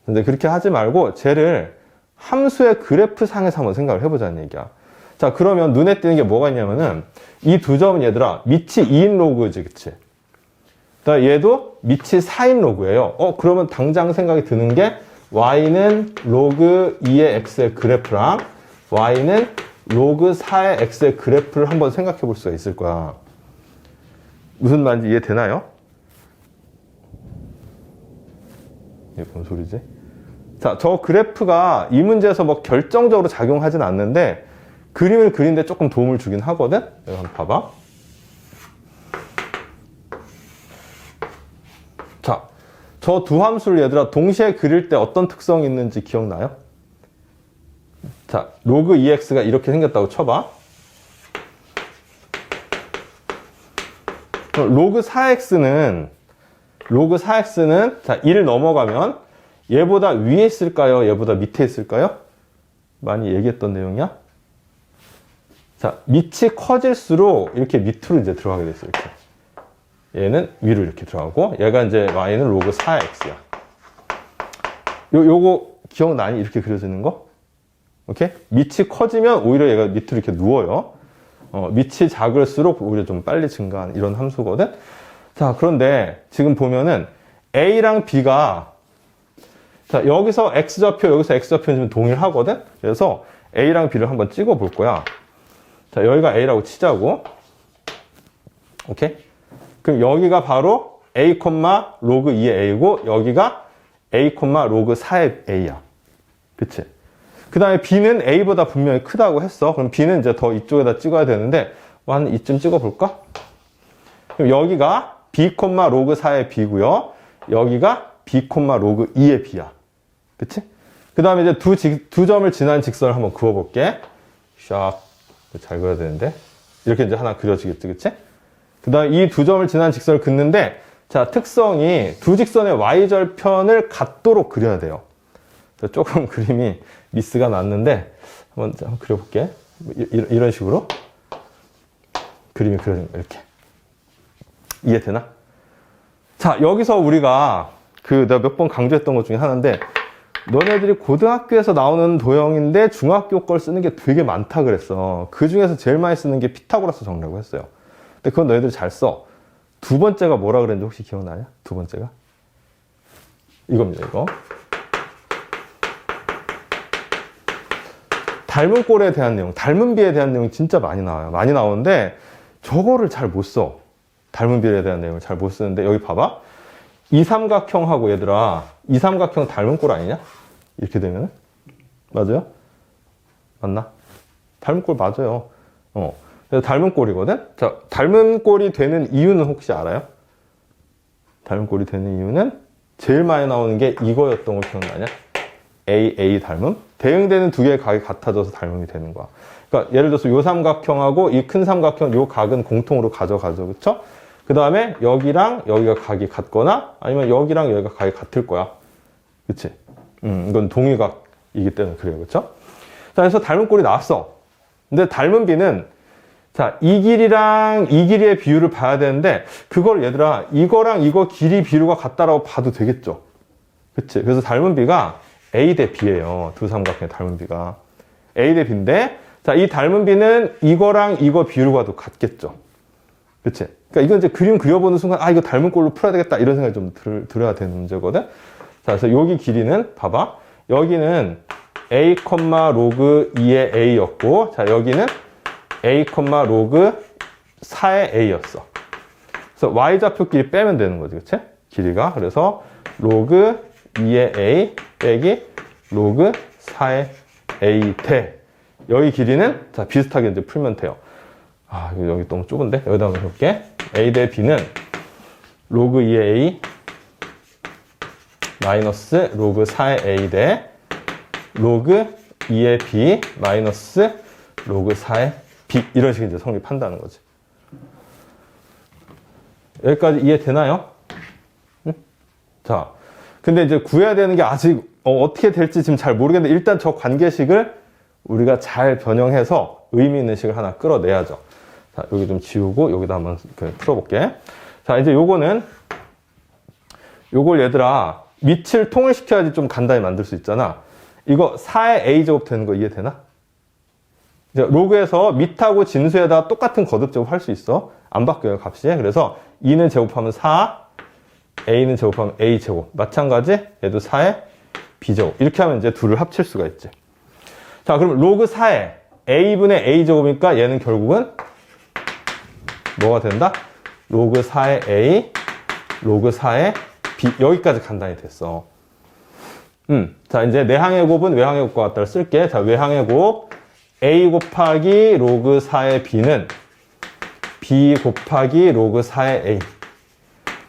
근데 그렇게 하지 말고 쟤를 함수의 그래프 상에서 한번 생각을 해보자는 얘기야. 자, 그러면 눈에 띄는 게 뭐가 있냐면은 이 두 점은 얘들아 밑이 2인 로그지, 그치? 얘도 밑이 4인 로그예요. 그러면 당장 생각이 드는 게 y는 로그 2의 x의 그래프랑 y는 로그 4의 x의 그래프를 한번 생각해 볼 수가 있을 거야. 무슨 말인지 이해되나요? 이게 뭔 소리지? 자, 저 그래프가 이 문제에서 뭐 결정적으로 작용하진 않는데 그림을 그리는데 조금 도움을 주긴 하거든? 여기 한번 봐봐. 자, 저 두 함수를 얘들아 동시에 그릴 때 어떤 특성이 있는지 기억나요? 자, 로그 2x가 이렇게 생겼다고 쳐봐. 로그 4x는 자, 1 넘어가면 얘보다 위에 있을까요? 얘보다 밑에 있을까요? 많이 얘기했던 내용이야. 자, 밑이 커질수록 이렇게 밑으로 이제 들어가게 됐어요. 이렇게. 얘는 위로 이렇게 들어가고, 얘가 이제 y는 로그 4x야. 요거 기억나니? 이렇게 그려지는 거? 오케이? 밑이 커지면 오히려 얘가 밑으로 이렇게 누워요. 밑이 작을수록 오히려 좀 빨리 증가하는 이런 함수거든? 자, 그런데 지금 보면은 A랑 B가, 자, 여기서 X좌표, 여기서 X좌표는 좀 동일하거든? 그래서 A랑 B를 한번 찍어 볼 거야. 자, 여기가 A라고 치자고. 오케이? 그럼 여기가 바로 A, 로그 2의 A고, 여기가 A, 로그 4의 A야. 그치? 그 다음에 B는 A보다 분명히 크다고 했어. 그럼 B는 이제 더 이쪽에다 찍어야 되는데, 한 이쯤 찍어볼까? 그럼 여기가 B, 로그 4의 B고요. 여기가 B, 로그 2의 B야. 그치? 그 다음에 이제 두 점을 지난 직선을 한번 그어볼게. 샥. 잘 그려야 되는데. 이렇게 이제 하나 그려지겠지, 그치? 그 다음에 이 두 점을 지난 직선을 긋는데, 자, 특성이 두 직선의 y절편을 같도록 그려야 돼요. 조금 그림이 미스가 났는데, 한번 그려볼게. 이런 식으로. 그림이 그려진 거, 이렇게. 이해되나? 자, 여기서 우리가 내가 몇 번 강조했던 것 중에 하나인데, 너네들이 고등학교에서 나오는 도형인데 중학교 걸 쓰는 게 되게 많다 그랬어. 그 중에서 제일 많이 쓰는 게 피타고라스 정리라고 했어요. 근데 그건 너희들 잘 써. 두 번째가 뭐라 그랬는지 혹시 기억나냐? 두 번째가? 이겁니다, 이거. 닮은 꼴에 대한 내용, 닮은 비에 대한 내용이 진짜 많이 나와요. 많이 나오는데 저거를 잘 못 써. 닮은 비에 대한 내용을 잘 못 쓰는데 여기 봐봐. 이삼각형하고 얘들아, 이삼각형 닮은 꼴 아니냐? 이렇게 되면은? 맞아요? 맞나? 닮은 꼴 맞아요. 그래서 닮은 꼴이거든? 자, 닮은 꼴이 되는 이유는 혹시 알아요? 닮은 꼴이 되는 이유는 제일 많이 나오는 게 이거였던 거 기억나냐? A 닮음? 대응되는 두 개의 각이 같아져서 닮음이 되는 거야. 그러니까 예를 들어서 요 삼각형하고 이 큰 삼각형 요 각은 공통으로 가져가죠. 그쵸? 그 다음에 여기랑 여기가 각이 같거나 아니면 여기랑 여기가 각이 같을 거야. 그치? 이건 동위각이기 때문에 그래요. 그쵸? 자, 그래서 닮은 꼴이 나왔어. 근데 닮은 비는 자, 이 길이랑 이 길이의 비율을 봐야 되는데 그걸 얘들아 이거랑 이거 길이 비율과 같다라고 봐도 되겠죠. 그치? 그래서 닮은 비가 A 대 B예요. 두 삼각형의 닮은 비가. A 대 B인데 자, 이 닮은 비는 이거랑 이거 비율과도 같겠죠. 그치? 그러니까 이건 이제 그림 그려보는 순간 이거 닮은 꼴로 풀어야 되겠다 이런 생각이 좀 들어야 되는 문제거든. 자, 그래서 여기 길이는 봐봐. 여기는 A, 로그 2의 A였고 자, 여기는 A, 로그 4의 A였어. 그래서 Y좌표끼리 빼면 되는 거지. 그치? 길이가. 그래서 로그 2의 A 빼기 로그 4의 A 대. 여기 길이는 자, 비슷하게 이제 풀면 돼요. 여기 너무 좁은데? 여기다 한번 해볼게. A 대 B는 로그 2의 A 마이너스 로그 4의 A 대 로그 2의 B 마이너스 로그 4의 B 이런 식으로 이제 성립한다는 거지. 여기까지 이해되나요? 응? 자, 근데 이제 구해야 되는 게 아직 어떻게 될지 지금 잘 모르겠는데 일단 저 관계식을 우리가 잘 변형해서 의미 있는 식을 하나 끌어내야죠. 자, 여기 좀 지우고 여기다 한번 풀어볼게. 자, 이제 요걸 얘들아 밑을 통일시켜야지 좀 간단히 만들 수 있잖아. 이거 4의 A제곱 되는 거 이해되나? 이제 로그에서 밑하고 진수에다 똑같은 거듭제곱 할 수 있어. 안 바뀌어요, 값이. 그래서 2는 제곱하면 4, A는 제곱하면 A제곱. 마찬가지, 얘도 4의 B제곱. 이렇게 하면 이제 둘을 합칠 수가 있지. 자, 그럼 로그 4의 A분의 A제곱이니까 얘는 결국은 뭐가 된다? 로그 4의 A, 로그 4의 B. 여기까지 간단히 됐어. 자, 이제 내항의 곱은 외항의 곱과 같다를 쓸게. 자, 외항의 곱 A 곱하기 로그 4의 B는 B 곱하기 로그 4의 A.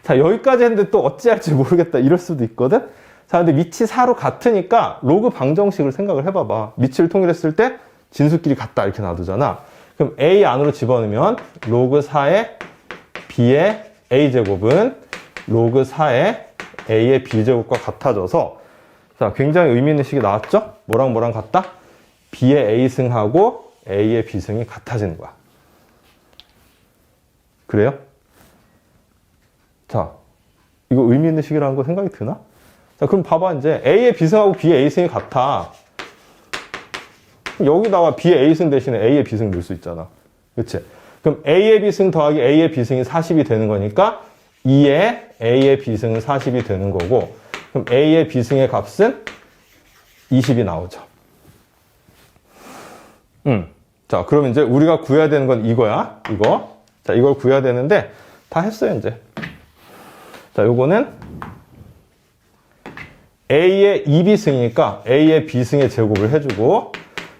자, 여기까지 했는데 또 어찌할지 모르겠다 이럴 수도 있거든. 자, 근데 밑이 4로 같으니까 로그 방정식을 생각을 해봐봐. 밑을 통일했을 때 진수끼리 같다 이렇게 놔두잖아. 그럼 a 안으로 집어넣으면 로그 4의 b의 a제곱은 로그 4의 a의 b제곱과 같아져서, 자, 굉장히 의미 있는 식이 나왔죠? 뭐랑 뭐랑 같다? b의 a승하고 a의 b승이 같아지는 거야. 그래요? 자, 이거 의미 있는 식이라는 거 생각이 드나? 자, 그럼 봐봐. 이제 a의 b승하고 b의 a승이 같아. 여기다가 b의 a승 대신에 a의 b승 넣을 수 있잖아. 그치? 그럼 a의 b승 더하기 a의 b승이 40이 되는 거니까 2의 a의 b승은 40이 되는 거고, 그럼 a의 b승의 값은 20이 나오죠. 자, 그럼 이제 우리가 구해야 되는 건 이거야. 이거. 자, 이걸 구해야 되는데 다 했어요, 이제. 자, 요거는 a의 2b승이니까 a의 b승의 제곱을 해주고,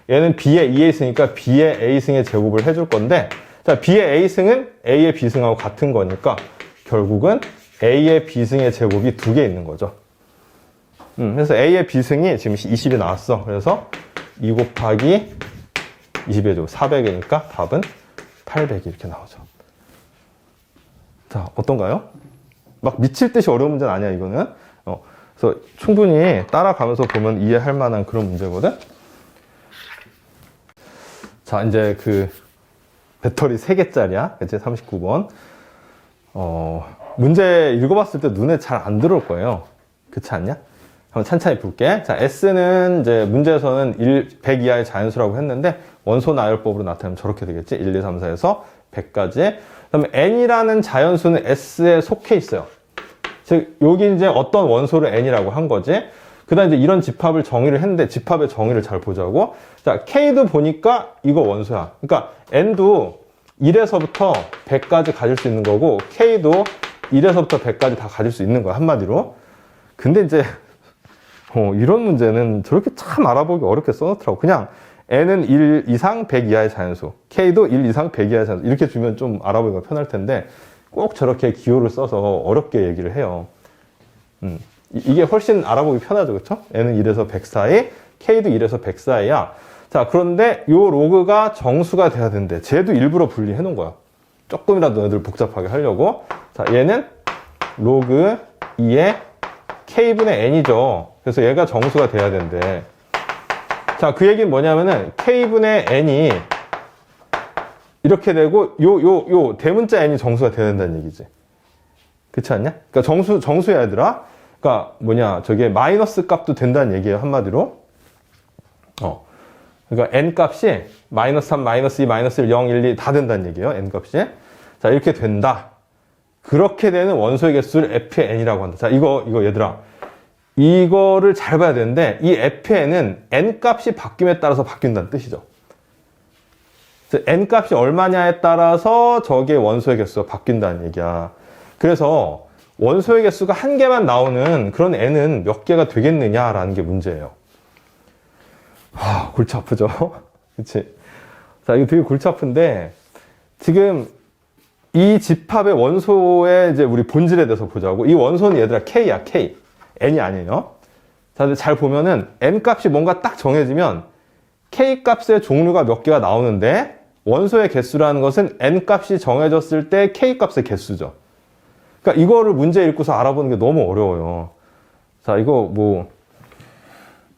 얘는 b의 2a승이니까 b의 a승의 제곱을 해줄 건데, 자, b의 a승은 a의 b승하고 같은 거니까 결국은 a의 b승의 제곱이 2개 있는 거죠. 그래서 a의 b승이 지금 20이 나왔어. 그래서 2 곱하기 20의 제곱 400이니까 답은 800이 이렇게 나오죠. 자, 어떤가요? 막 미칠 듯이 어려운 문제는 아니야, 이거는. 그래서 충분히 따라가면서 보면 이해할 만한 그런 문제거든. 자, 이제 그 배터리 3개짜리야. 그치? 39번. 문제 읽어봤을 때 눈에 잘 안 들어올 거예요. 그렇지 않냐? 한번 찬찬히 볼게. 자, S는 이제 문제에서는 100 이하의 자연수라고 했는데 원소 나열법으로 나타내면 저렇게 되겠지. 1, 2, 3, 4에서 100까지. 그 다음에 N이라는 자연수는 S에 속해 있어요. 즉, 여기 이제 어떤 원소를 N이라고 한 거지. 그 다음에 이제 이런 집합을 정의를 했는데 집합의 정의를 잘 보자고. 자, K도 보니까 이거 원소야. 그러니까 N도 1에서부터 100까지 가질 수 있는 거고, K도 1에서부터 100까지 다 가질 수 있는 거야, 한마디로. 근데 이제 이런 문제는 저렇게 참 알아보기 어렵게 써놓더라고. 그냥 N은 1 이상 100 이하의 자연수, K도 1 이상 100 이하의 자연수 이렇게 주면 좀 알아보기가 편할 텐데 꼭 저렇게 기호를 써서 어렵게 얘기를 해요. 이게 훨씬 알아보기 편하죠, 그렇죠? N은 1에서 100 사이, K도 1에서 100 사이야. 자, 그런데 요 로그가 정수가 돼야 되는데 쟤도 일부러 분리해 놓은 거야. 조금이라도 너희들 복잡하게 하려고. 자, 얘는 로그 2의 K분의 N이죠. 그래서 얘가 정수가 돼야 된대. 자, 그 얘기는 뭐냐면은 K분의 N이 이렇게 되고 요 대문자 N이 정수가 돼야 된다는 얘기지. 그렇지 않냐? 그러니까 정수야, 얘들아. 그러니까 뭐냐, 저게 마이너스 값도 된다는 얘기예요, 한마디로. 그러니까 N 값이 마이너스 3, 마이너스 2, 마이너스 1, 0, 1, 2 다 된다는 얘기예요, N 값이. 자, 이렇게 된다. 그렇게 되는 원소의 개수를 Fn이라고 한다. 자, 이거 얘들아. 이거를 잘 봐야 되는데, 이 Fn은 N 값이 바뀜에 따라서 바뀐다는 뜻이죠. N 값이 얼마냐에 따라서 저게 원소의 개수가 바뀐다는 얘기야. 그래서 원소의 개수가 한 개만 나오는 그런 N은 몇 개가 되겠느냐라는 게 문제예요. 골치 아프죠? 그치? 자, 이거 되게 골치 아픈데, 지금 이 집합의 원소의 이제 우리 본질에 대해서 보자고. 이 원소는 얘들아 K야, K. N이 아니에요. 자, 근데 잘 보면은 N 값이 뭔가 딱 정해지면 K 값의 종류가 몇 개가 나오는데 원소의 개수라는 것은 N 값이 정해졌을 때 K 값의 개수죠. 그러니까 이거를 문제 읽고서 알아보는 게 너무 어려워요. 자, 이거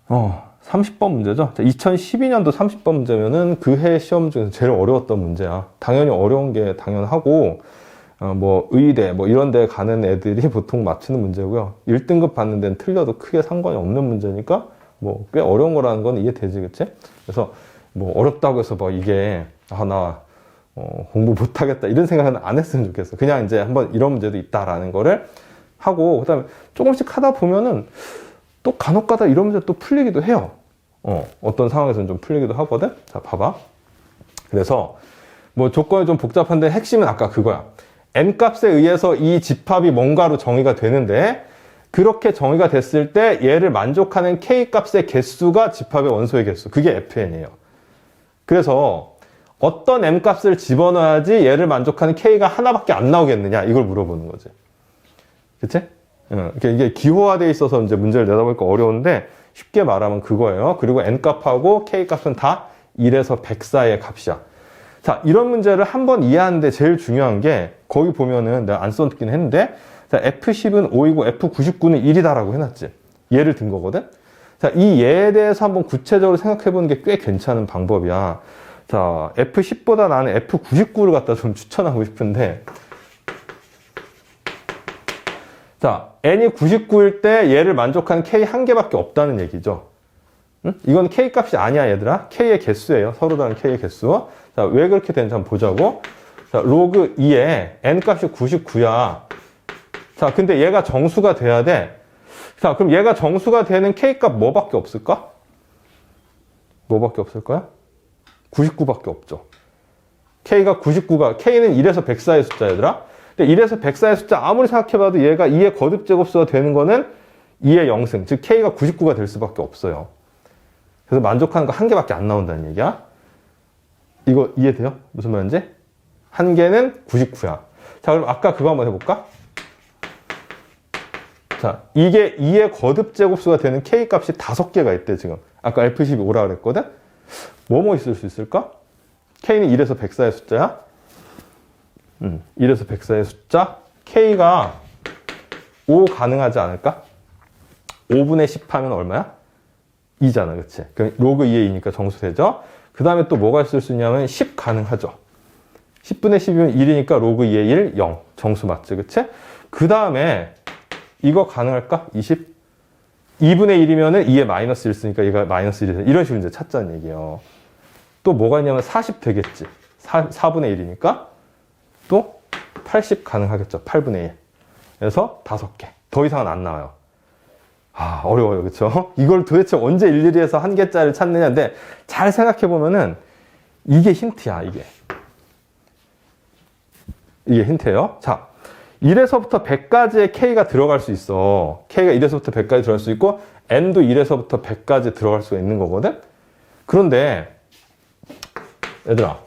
30번 문제죠. 2012년도 30번 문제면은 그 해 시험 중에서 제일 어려웠던 문제야. 당연히 어려운 게 당연하고, 의대, 이런 데 가는 애들이 보통 맞추는 문제고요. 1등급 받는 데는 틀려도 크게 상관이 없는 문제니까, 꽤 어려운 거라는 건 이해되지, 그치? 그래서, 어렵다고 해서 이게, 공부 못하겠다, 이런 생각은 안 했으면 좋겠어. 그냥 이제 한번 이런 문제도 있다라는 거를 하고, 그 다음에 조금씩 하다 보면은, 또 간혹가다 이런 문제 또 풀리기도 해요. 어떤 상황에서는 좀 풀리기도 하거든? 자, 봐봐. 그래서, 조건이 좀 복잡한데 핵심은 아까 그거야. N 값에 의해서 이 집합이 뭔가로 정의가 되는데, 그렇게 정의가 됐을 때 얘를 만족하는 K 값의 개수가 집합의 원소의 개수. 그게 Fn이에요. 그래서 어떤 M 값을 집어넣어야지 얘를 만족하는 K가 하나밖에 안 나오겠느냐? 이걸 물어보는 거지. 그치? 이게 기호화되어 있어서 이제 문제를 내다보니까 어려운데 쉽게 말하면 그거예요. 그리고 n값하고 k값은 다 1에서 100 사이의 값이야. 자, 이런 문제를 한번 이해하는데 제일 중요한 게 거기 보면은 내가 안 써놓긴 했는데 자, F10은 5이고 F99는 1이다라고 해놨지. 예를 든 거거든. 자, 이 예에 대해서 한번 구체적으로 생각해 보는 게 꽤 괜찮은 방법이야. 자, F10보다 나는 F99를 갖다 좀 추천하고 싶은데 자, n이 99일 때 얘를 만족하는 k 한 개밖에 없다는 얘기죠. 응? 이건 k 값이 아니야, 얘들아. k의 개수예요. 서로 다른 k의 개수. 자, 왜 그렇게 되는지 한번 보자고. 자, 로그 2에 n 값이 99야. 자, 근데 얘가 정수가 돼야 돼. 자, 그럼 얘가 정수가 되는 k 값 뭐밖에 없을까? 뭐밖에 없을까요? 99밖에 없죠. k가 99가, k는 1에서 100 사이의 숫자, 얘들아. 근데 1에서 100 사이의 숫자 아무리 생각해봐도 얘가 2의 거듭제곱수가 되는 거는 2의 0승, 즉 k가 99가 될 수밖에 없어요. 그래서 만족하는 거 한 개밖에 안 나온다는 얘기야. 이거 이해돼요? 무슨 말인지? 한 개는 99야. 자, 그럼 아까 그거 한번 해볼까? 자, 이게 2의 거듭제곱수가 되는 k 값이 5개가 있대, 지금. 아까 F12 오라 그랬거든? 뭐뭐 있을 수 있을까? k는 1에서 100 사이의 숫자야. 1에서 100 사이의 숫자. k가 5 가능하지 않을까? 5분의 10 하면 얼마야? 2잖아, 그치? 그럼 로그 2의 2니까 정수되죠? 그 다음에 또 뭐가 있을 수 있냐면 10 가능하죠. 10분의 10이면 1이니까 로그 2의 1, 0. 정수 맞지, 그치? 그 다음에 이거 가능할까? 20? 2분의 1이면은 2에 마이너스 1 쓰니까 얘가 마이너스 1이 돼. 이런 식으로 이제 찾자는 얘기예요. 또 뭐가 있냐면 40 되겠지. 4분의 1이니까. 또 80 가능하겠죠. 8분의 1. 그래서 5개. 더 이상은 안 나와요. 아, 어려워요. 그쵸? 이걸 도대체 언제 일일이 해서 한 개짜리를 찾느냐인데 잘 생각해보면은 이게 힌트야, 이게. 이게 힌트예요. 자, 1에서부터 100까지의 k가 들어갈 수 있어. k가 1에서부터 100까지 들어갈 수 있고 n도 1에서부터 100까지 들어갈 수가 있는 거거든? 그런데 얘들아,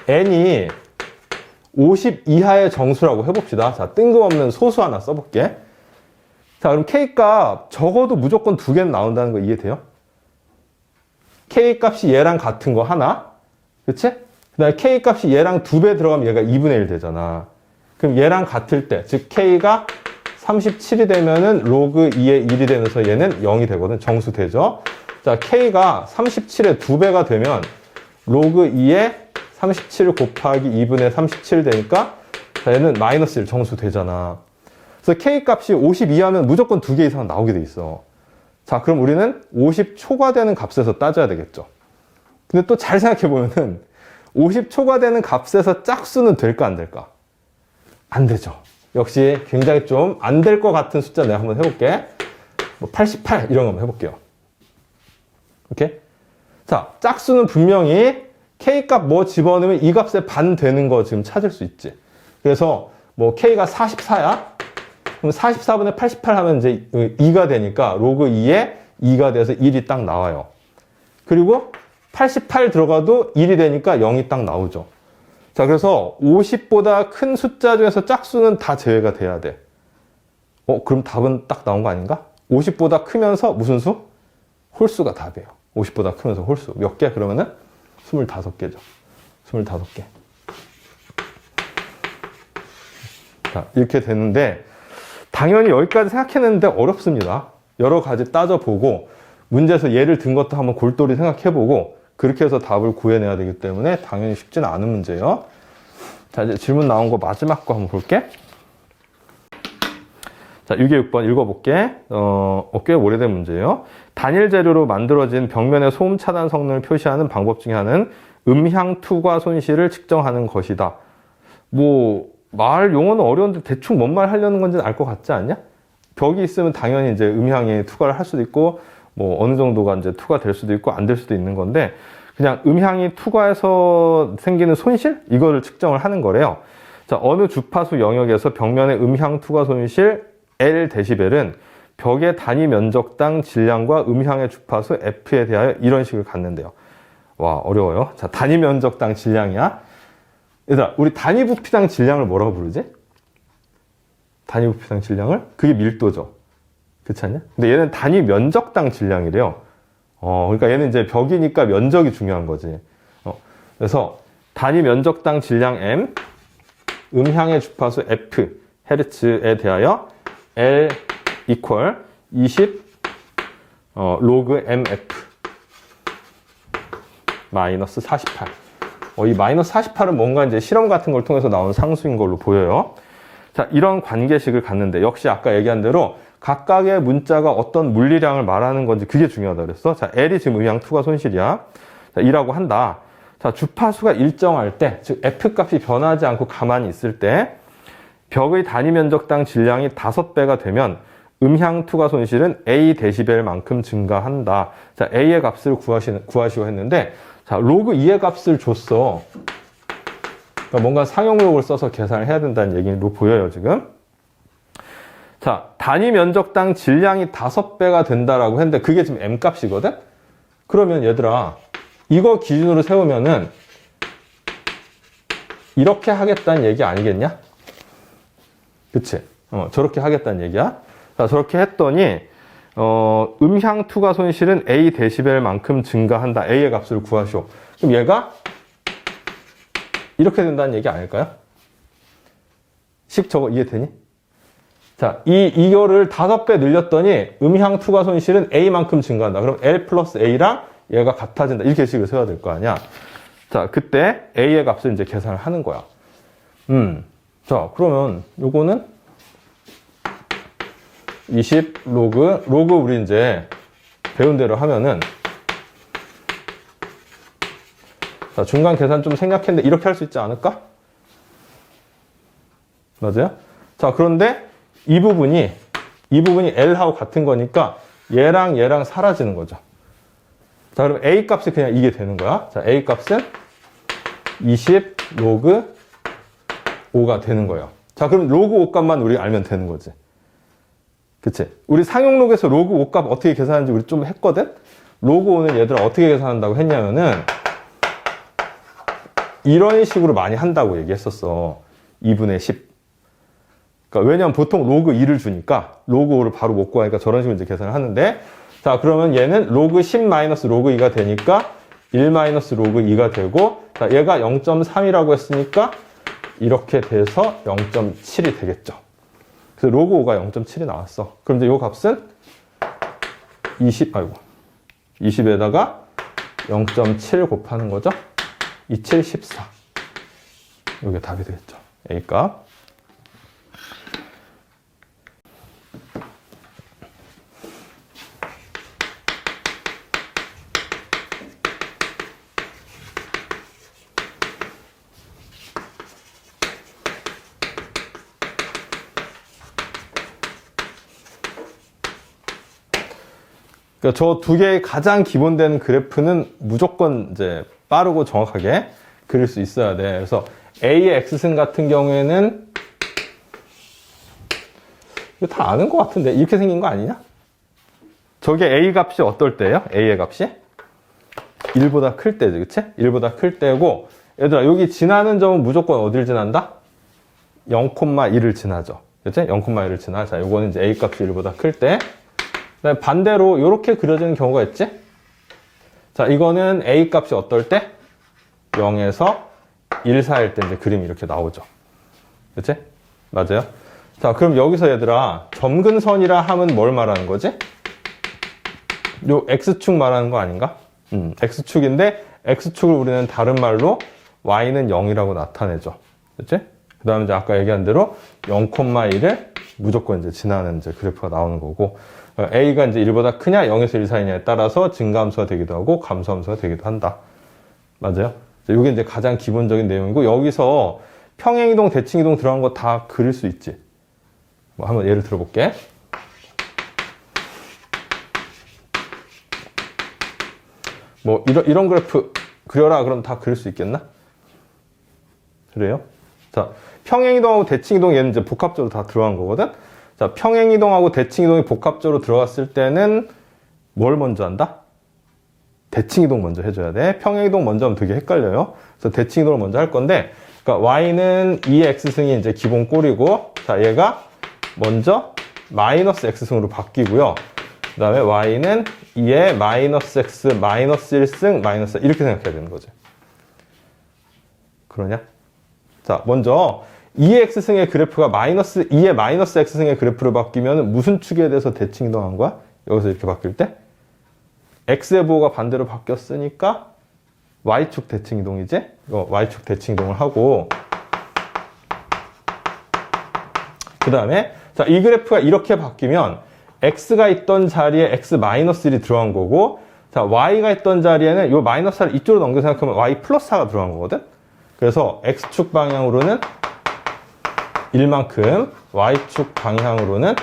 n이 50 이하의 정수라고 해봅시다. 자, 뜬금없는 소수 하나 써볼게. 자, 그럼 k값 적어도 무조건 2개는 나온다는 거 이해돼요? k값이 얘랑 같은 거 하나, 그치? 그 다음에 k값이 얘랑 2배 들어가면 얘가 2분의 1 되잖아. 그럼 얘랑 같을 때, 즉 k가 37이 되면은 로그 2의 1이 되면서 얘는 0이 되거든. 정수 되죠? 자, k가 37의 2배가 되면 로그 2의 37 곱하기 2분의 37 되니까 자, 얘는 마이너스 1 정수 되잖아. 그래서 k 값이 50 이하면 무조건 2개 이상 나오게 돼 있어. 자, 그럼 우리는 50 초과되는 값에서 따져야 되겠죠. 근데 또 잘 생각해 보면은 50 초과되는 값에서 짝수는 될까 안 될까? 안 되죠. 역시 굉장히 좀 안 될 것 같은 숫자 내가 한번 해볼게. 뭐 88 이런 거 한번 해볼게요. 오케이? 자, 짝수는 분명히 k값 뭐 집어넣으면 이 값에 반 되는 거 지금 찾을 수 있지. 그래서 뭐 k가 44야? 그럼 44분의 88 하면 이제 2가 되니까 로그 2에 2가 돼서 1이 딱 나와요. 그리고 88 들어가도 1이 되니까 0이 딱 나오죠. 자, 그래서 50보다 큰 숫자 중에서 짝수는 다 제외가 돼야 돼. 그럼 답은 딱 나온 거 아닌가? 50보다 크면서 무슨 수? 홀수가 답이에요. 50보다 크면서 홀수. 몇 개? 그러면은 25개죠. 25개. 자, 이렇게 되는데 당연히 여기까지 생각했는데 어렵습니다. 여러 가지 따져보고 문제에서 예를 든 것도 한번 골똘히 생각해보고 그렇게 해서 답을 구해내야 되기 때문에 당연히 쉽지는 않은 문제예요. 자, 이제 질문 나온 거 마지막 거 한번 볼게. 자, 6개 6번 읽어볼게. 꽤 오래된 문제예요. 단일 재료로 만들어진 벽면의 소음 차단 성능을 표시하는 방법 중에 하나는 음향 투과 손실을 측정하는 것이다. 뭐 말 용어는 어려운데 대충 뭔 말 하려는 건지는 알 것 같지 않냐? 벽이 있으면 당연히 이제 음향에 투과를 할 수도 있고 뭐 어느 정도가 이제 투과될 수도 있고 안 될 수도 있는 건데 그냥 음향이 투과해서 생기는 손실? 이거를 측정을 하는 거래요. 자, 어느 주파수 영역에서 벽면의 음향 투과 손실 L 데시벨은 벽의 단위 면적당 질량과 음향의 주파수 F에 대하여 이런 식을 갖는데요. 와, 어려워요. 자, 단위 면적당 질량이야. 얘들아, 우리 단위 부피당 질량을 뭐라고 부르지? 단위 부피당 질량을? 그게 밀도죠. 그렇지 않냐? 근데 얘는 단위 면적당 질량이래요. 그러니까 얘는 이제 벽이니까 면적이 중요한 거지. 그래서 단위 면적당 질량 M, 음향의 주파수 F, 헤르츠에 대하여 L equal 20 로그 MF 마이너스 48. 이 마이너스 48은 뭔가 이제 실험 같은 걸 통해서 나온 상수인 걸로 보여요. 자, 이런 관계식을 갖는데 역시 아까 얘기한 대로 각각의 문자가 어떤 물리량을 말하는 건지 그게 중요하다 그랬어. 자, L이 지금 음향 투과 손실이야. 자, 이라고 한다. 자, 주파수가 일정할 때, 즉 F 값이 변하지 않고 가만히 있을 때 벽의 단위 면적당 질량이 5배가 되면 음향 투과 손실은 A 데시벨만큼 증가한다. 자, A의 값을 구하시오 했는데, 자, 로그 2의 값을 줬어. 그러니까 뭔가 상용록을 써서 계산을 해야 된다는 얘기로 보여요, 지금. 자, 단위 면적당 질량이 5배가 된다라고 했는데, 그게 지금 M 값이거든? 그러면 얘들아, 이거 기준으로 세우면은, 이렇게 하겠다는 얘기 아니겠냐? 그치? 저렇게 하겠다는 얘기야. 자, 저렇게 했더니, 음향 투과 손실은 A 데시벨만큼 증가한다. A의 값을 구하시오. 그럼 얘가 이렇게 된다는 얘기 아닐까요? 식 저거 이해되니? 자, 이거를 5배 늘렸더니 음향 투과 손실은 A만큼 증가한다. 그럼 L 플러스 A랑 얘가 같아진다. 이렇게 식을 세워야 될 거 아니야. 자, 그때 A의 값을 이제 계산을 하는 거야. 자, 그러면 요거는 20 로그 우리 이제 배운 대로 하면은, 자, 중간 계산 좀 생략했는데 이렇게 할 수 있지 않을까? 맞아요? 자, 그런데 이 부분이 L하고 같은 거니까 얘랑 사라지는 거죠. 자, 그럼 A 값이 그냥 이게 되는 거야. 자, A 값은 20 로그 5가 되는 거예요. 자, 그럼 로그 5 값만 우리 알면 되는 거지. 그치? 우리 상용록에서 로그 5 값 어떻게 계산하는지 우리 좀 했거든? 로그 5는 얘들아 어떻게 계산한다고 했냐면은, 이런 식으로 많이 한다고 얘기했었어. 2분의 10. 그러니까 왜냐면 보통 로그 2를 주니까 로그 5를 바로 못 구하니까 저런 식으로 이제 계산을 하는데, 자, 그러면 얘는 로그 10 마이너스 로그 2가 되니까 1 마이너스 로그 2가 되고, 자, 얘가 0.3이라고 했으니까 이렇게 돼서 0.7이 되겠죠. 그래서 로그 5가 0.7이 나왔어. 그럼 이제 요 값은 20에다가 0.7 곱하는 거죠. 27, 14. 이게 답이 되겠죠. A 값. 그러니까 저 두 개의 가장 기본되는 그래프는 무조건 이제 빠르고 정확하게 그릴 수 있어야 돼. 그래서 A의 X승 같은 경우에는 이거 다 아는 것 같은데 이렇게 생긴 거 아니냐? 저게 A 값이 어떨 때예요? A의 값이 1보다 클 때지, 그치? 1보다 클 때고, 얘들아 여기 지나는 점은 무조건 어딜 지난다? 0,1을 지나죠. 그치? 0,1을 지나. 자, 요거는 이제 A 값이 1보다 클 때. 그다음에 반대로 이렇게 그려지는 경우가 있지? 자, 이거는 A 값이 어떨 때? 0에서 1 사이일 때 이제 그림이 이렇게 나오죠. 그치? 맞아요? 자, 그럼 여기서 얘들아, 점근선이라 하면 뭘 말하는 거지? 요 X축 말하는 거 아닌가? X축인데, X축을 우리는 다른 말로 Y는 0이라고 나타내죠. 그치? 그 다음에 이제 아까 얘기한 대로 0,1을 무조건 이제 지나는 이제 그래프가 나오는 거고, A가 이제 1보다 크냐, 0에서 1 사이냐에 따라서 증가함수가 되기도 하고, 감소함수가 되기도 한다. 맞아요? 이게 이제 가장 기본적인 내용이고, 여기서 평행이동, 대칭이동 들어간 거 다 그릴 수 있지. 뭐 한번 예를 들어볼게. 뭐 이런 그래프 그려라 그럼 다 그릴 수 있겠나? 그래요? 자, 평행이동하고 대칭이동 얘는 이제 복합적으로 다 들어간 거거든? 자, 평행이동하고 대칭이동이 복합적으로 들어갔을 때는 뭘 먼저 한다? 대칭이동 먼저 해줘야 돼. 평행이동 먼저 하면 되게 헷갈려요. 그래서 대칭이동을 먼저 할 건데, 그러니까 Y는 2X승이 이제 기본 꼴이고, 자, 얘가 먼저 마이너스 x승으로 바뀌고요. 그 다음에 y는 2의 마이너스 x 마이너스 1승 마이너스 4 이렇게 생각해야 되는 거죠. 그러냐? 자, 먼저 2의 x승의 그래프가 마이너스 2의 마이너스 x승의 그래프로 바뀌면 무슨 축에 대해서 대칭 이동한 거야? 여기서 이렇게 바뀔 때 x의 부호가 반대로 바뀌었으니까 y축 대칭 이동이지? 이거 y축 대칭 이동을 하고 그 다음에 자, 이 그래프가 이렇게 바뀌면 x가 있던 자리에 x-1이 들어간 거고 자, y가 있던 자리에는 이 마이너스 4를 이쪽으로 넘겨 생각하면 y 플러스 4가 들어간 거거든? 그래서 x축 방향으로는 1만큼 y축 방향으로는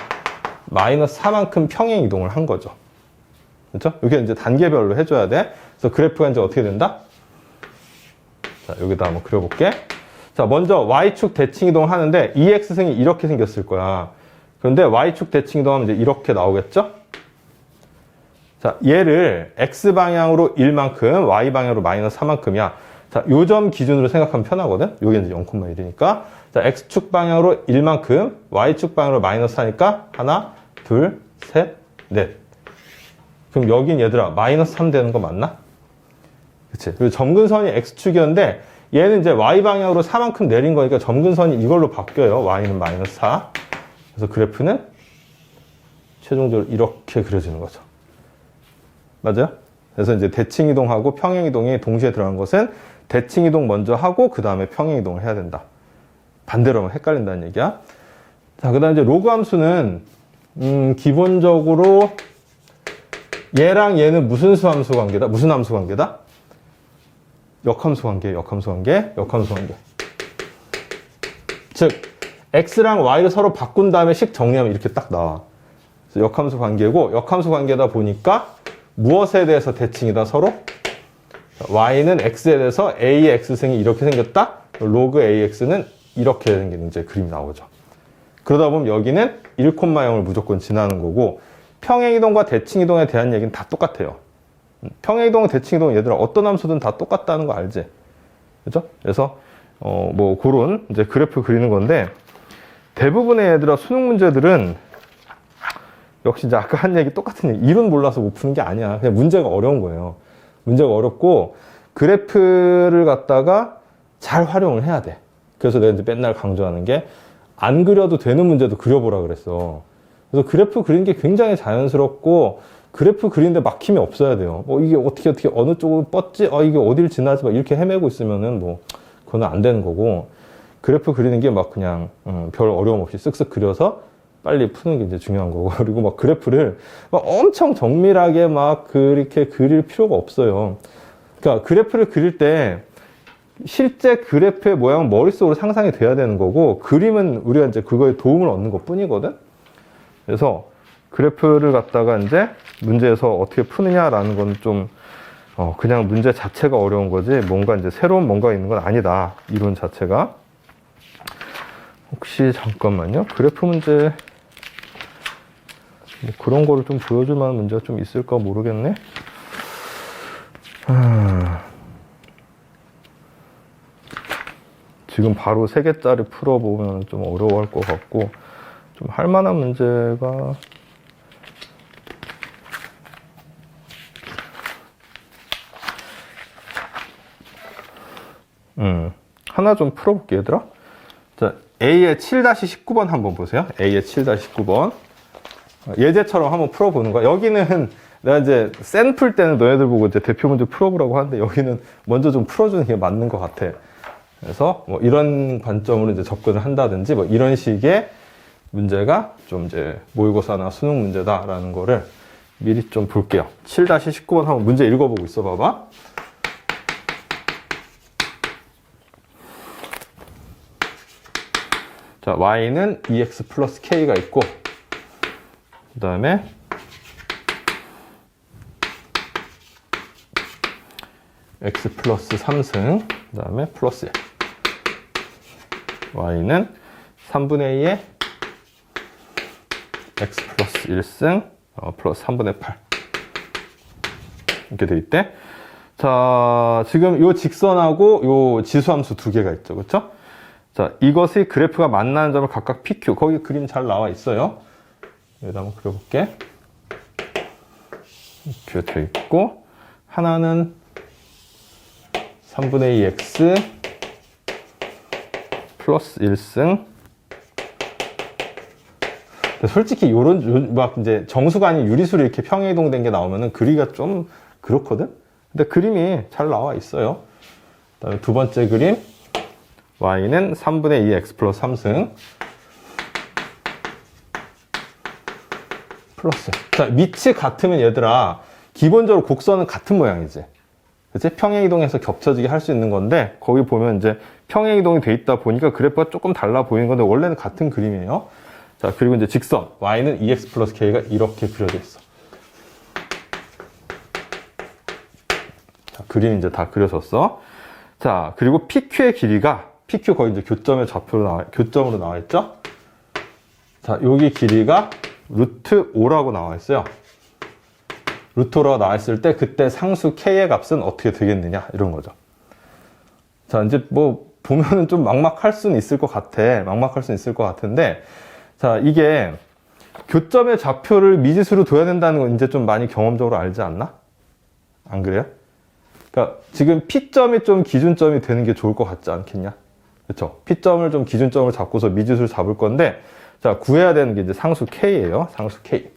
마이너스 4만큼 평행 이동을 한 거죠. 그렇죠? 이렇게 이제 단계별로 해줘야 돼. 그래서 그래프가 이제 어떻게 된다? 자, 여기다 한번 그려볼게. 자, 먼저 y축 대칭 이동을 하는데 2x승이 이렇게 생겼을 거야. 그런데 y축 대칭 이동하면 이제 이렇게 나오겠죠? 자, 얘를 x방향으로 1만큼, y방향으로 마이너스 4만큼이야. 자, 요 점 기준으로 생각하면 편하거든? 요게 이제 0,1이니까. 자, x축 방향으로 1만큼, y축 방향으로 마이너스 4니까 하나, 둘, 셋, 넷. 그럼 여긴 얘들아, 마이너스 3 되는 거 맞나? 그치? 그리고 점근선이 x축이었는데, 얘는 이제 y방향으로 4만큼 내린 거니까 점근선이 이걸로 바뀌어요. y는 마이너스 4. 그래서 그래프는 최종적으로 이렇게 그려지는 거죠. 맞아요? 그래서 이제 대칭 이동하고 평행 이동이 동시에 들어간 것은 대칭 이동 먼저 하고 그 다음에 평행 이동을 해야 된다. 반대로 하면 헷갈린다는 얘기야. 자, 그 다음에 이제 로그 함수는 기본적으로 얘랑 얘는 무슨 수함수 관계다? 무슨 함수 관계다? 역함수 관계, 역함수 관계, 역함수 관계. 즉 x랑 y를 서로 바꾼 다음에 식 정리하면 이렇게 딱 나와. 그래서 역함수 관계고 역함수 관계다 보니까 무엇에 대해서 대칭이다 서로? y는 x에 대해서 a의 x승이 이렇게 생겼다. 로그 ax는 이렇게 생기는 이제 그림이 나오죠. 그러다 보면 여기는 1,0을 무조건 지나는 거고 평행이동과 대칭이동에 대한 얘기는 다 똑같아요. 평행이동, 대칭이동 얘들아 어떤 함수든 다 똑같다는 거 알지? 그죠? 그래서 뭐 그런 이제 그래프 그리는 건데 대부분의 얘들아 수능 문제들은 역시 이제 아까 한 얘기 똑같은 얘기. 이론 몰라서 못 푸는 게 아니야. 그냥 문제가 어려운 거예요. 문제가 어렵고 그래프를 갖다가 잘 활용을 해야 돼. 그래서 내가 이제 맨날 강조하는 게 안 그려도 되는 문제도 그려보라 그랬어. 그래서 그래프 그리는 게 굉장히 자연스럽고 그래프 그리는데 막힘이 없어야 돼요. 이게 어떻게 어느 쪽으로 뻗지? 이게 어디를 지나지? 막 이렇게 헤매고 있으면은 뭐 그건 안 되는 거고 그래프 그리는 게 막 그냥 별 어려움 없이 쓱쓱 그려서 빨리 푸는 게 이제 중요한 거고 그리고 막 그래프를 막 엄청 정밀하게 막 그렇게 그릴 필요가 없어요. 그러니까 그래프를 그릴 때 실제 그래프의 모양은 머릿속으로 상상이 돼야 되는 거고 그림은 우리가 이제 그거에 도움을 얻는 것 뿐이거든. 그래서 그래프를 갖다가 이제 문제에서 어떻게 푸느냐라는 건 좀 그냥 문제 자체가 어려운 거지 뭔가 이제 새로운 뭔가 있는 건 아니다. 이론 자체가. 혹시 잠깐만요. 그래프 문제 뭐 그런 거를 좀 보여줄 만한 문제가 좀 있을까 모르겠네. 지금 바로 3개짜리 풀어보면 좀 어려워할 것 같고 좀 할 만한 문제가 하나 좀 풀어볼게요 얘들아. 자, A의 7-19번 한번 보세요. A의 7-19번 예제처럼 한번 풀어보는 거야. 여기는 내가 이제 센 풀 때는 너희들 보고 이제 대표 문제 풀어보라고 하는데 여기는 먼저 좀 풀어주는 게 맞는 것 같아. 그래서 뭐 이런 관점으로 이제 접근을 한다든지 뭐 이런 식의 문제가 좀 이제 모의고사나 수능 문제다라는 거를 미리 좀 볼게요. 7-19번 한번 문제 읽어보고 있어 봐봐. 자, y는 2x 플러스 k가 있고 그 다음에 x 플러스 3승 그 다음에 플러스 1 y는 3분의 2에 x 플러스 1승 플러스 3분의 8 이렇게 돼 있대. 자, 지금 요 직선하고 요 지수함수 두 개가 있죠. 그쵸? 자, 이것의 그래프가 만나는 점을 각각 PQ. 거기 그림 잘 나와 있어요. 여기다 한번 그려볼게. 그려져 있고, 하나는 3분의 2 x 플러스 1승. 솔직히 요런, 막 이제 정수가 아닌 유리수로 이렇게 평행이동된 게 나오면은 그리기가 좀 그렇거든? 근데 그림이 잘 나와 있어요. 그다음에 두 번째 그림. y는 3분의 2 x 플러스 3승. 플러스. 자, 밑이 같으면 얘들아, 기본적으로 곡선은 같은 모양이지. 그치? 평행이동해서 겹쳐지게 할 수 있는 건데, 거기 보면 이제 평행이동이 돼 있다 보니까 그래프가 조금 달라 보이는 건데, 원래는 같은 그림이에요. 자, 그리고 이제 직선. y는 2x 플러스 k가 이렇게 그려져 있어. 자, 그림 이제 다 그려졌어. 자, 그리고 PQ의 길이가, PQ 거의 이제 교점으로 나와 있죠? 자, 여기 길이가 루트 5라고 나와 있어요. 루트 5라고 나와 있을 때, 그때 상수 k의 값은 어떻게 되겠느냐? 이런 거죠. 자, 이제 뭐, 보면은 좀 막막할 수는 있을 것 같아. 막막할 수는 있을 것 같은데, 자, 이게 교점의 좌표를 미지수로 둬야 된다는 건 이제 좀 많이 경험적으로 알지 않나? 안 그래요? 그러니까 지금 P점이 좀 기준점이 되는 게 좋을 것 같지 않겠냐? 그렇죠? P점을 좀 기준점으로 잡고서 미지수를 잡을 건데, 자, 구해야 되는 게 이제 상수 K예요. 상수 K.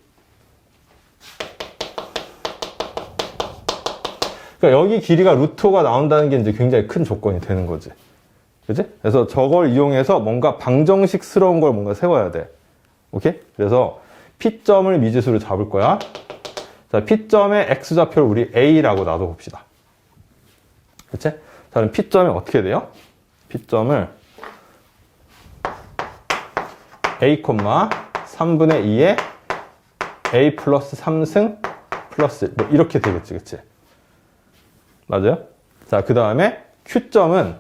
그러니까 여기 길이가 루트 5가 나온다는 게 이제 굉장히 큰 조건이 되는 거지. 그치? 그래서 저걸 이용해서 뭔가 방정식스러운 걸 뭔가 세워야 돼. 오케이? 그래서 P점을 미지수로 잡을 거야. 자, P점의 X좌표를 우리 A라고 놔둬봅시다. 그치? 자, 그럼 P점이 어떻게 돼요? P점을 A, 3분의 2에 A 플러스 3승 플러스 뭐 이렇게 되겠지. 그치? 맞아요? 자, 그 다음에 Q점은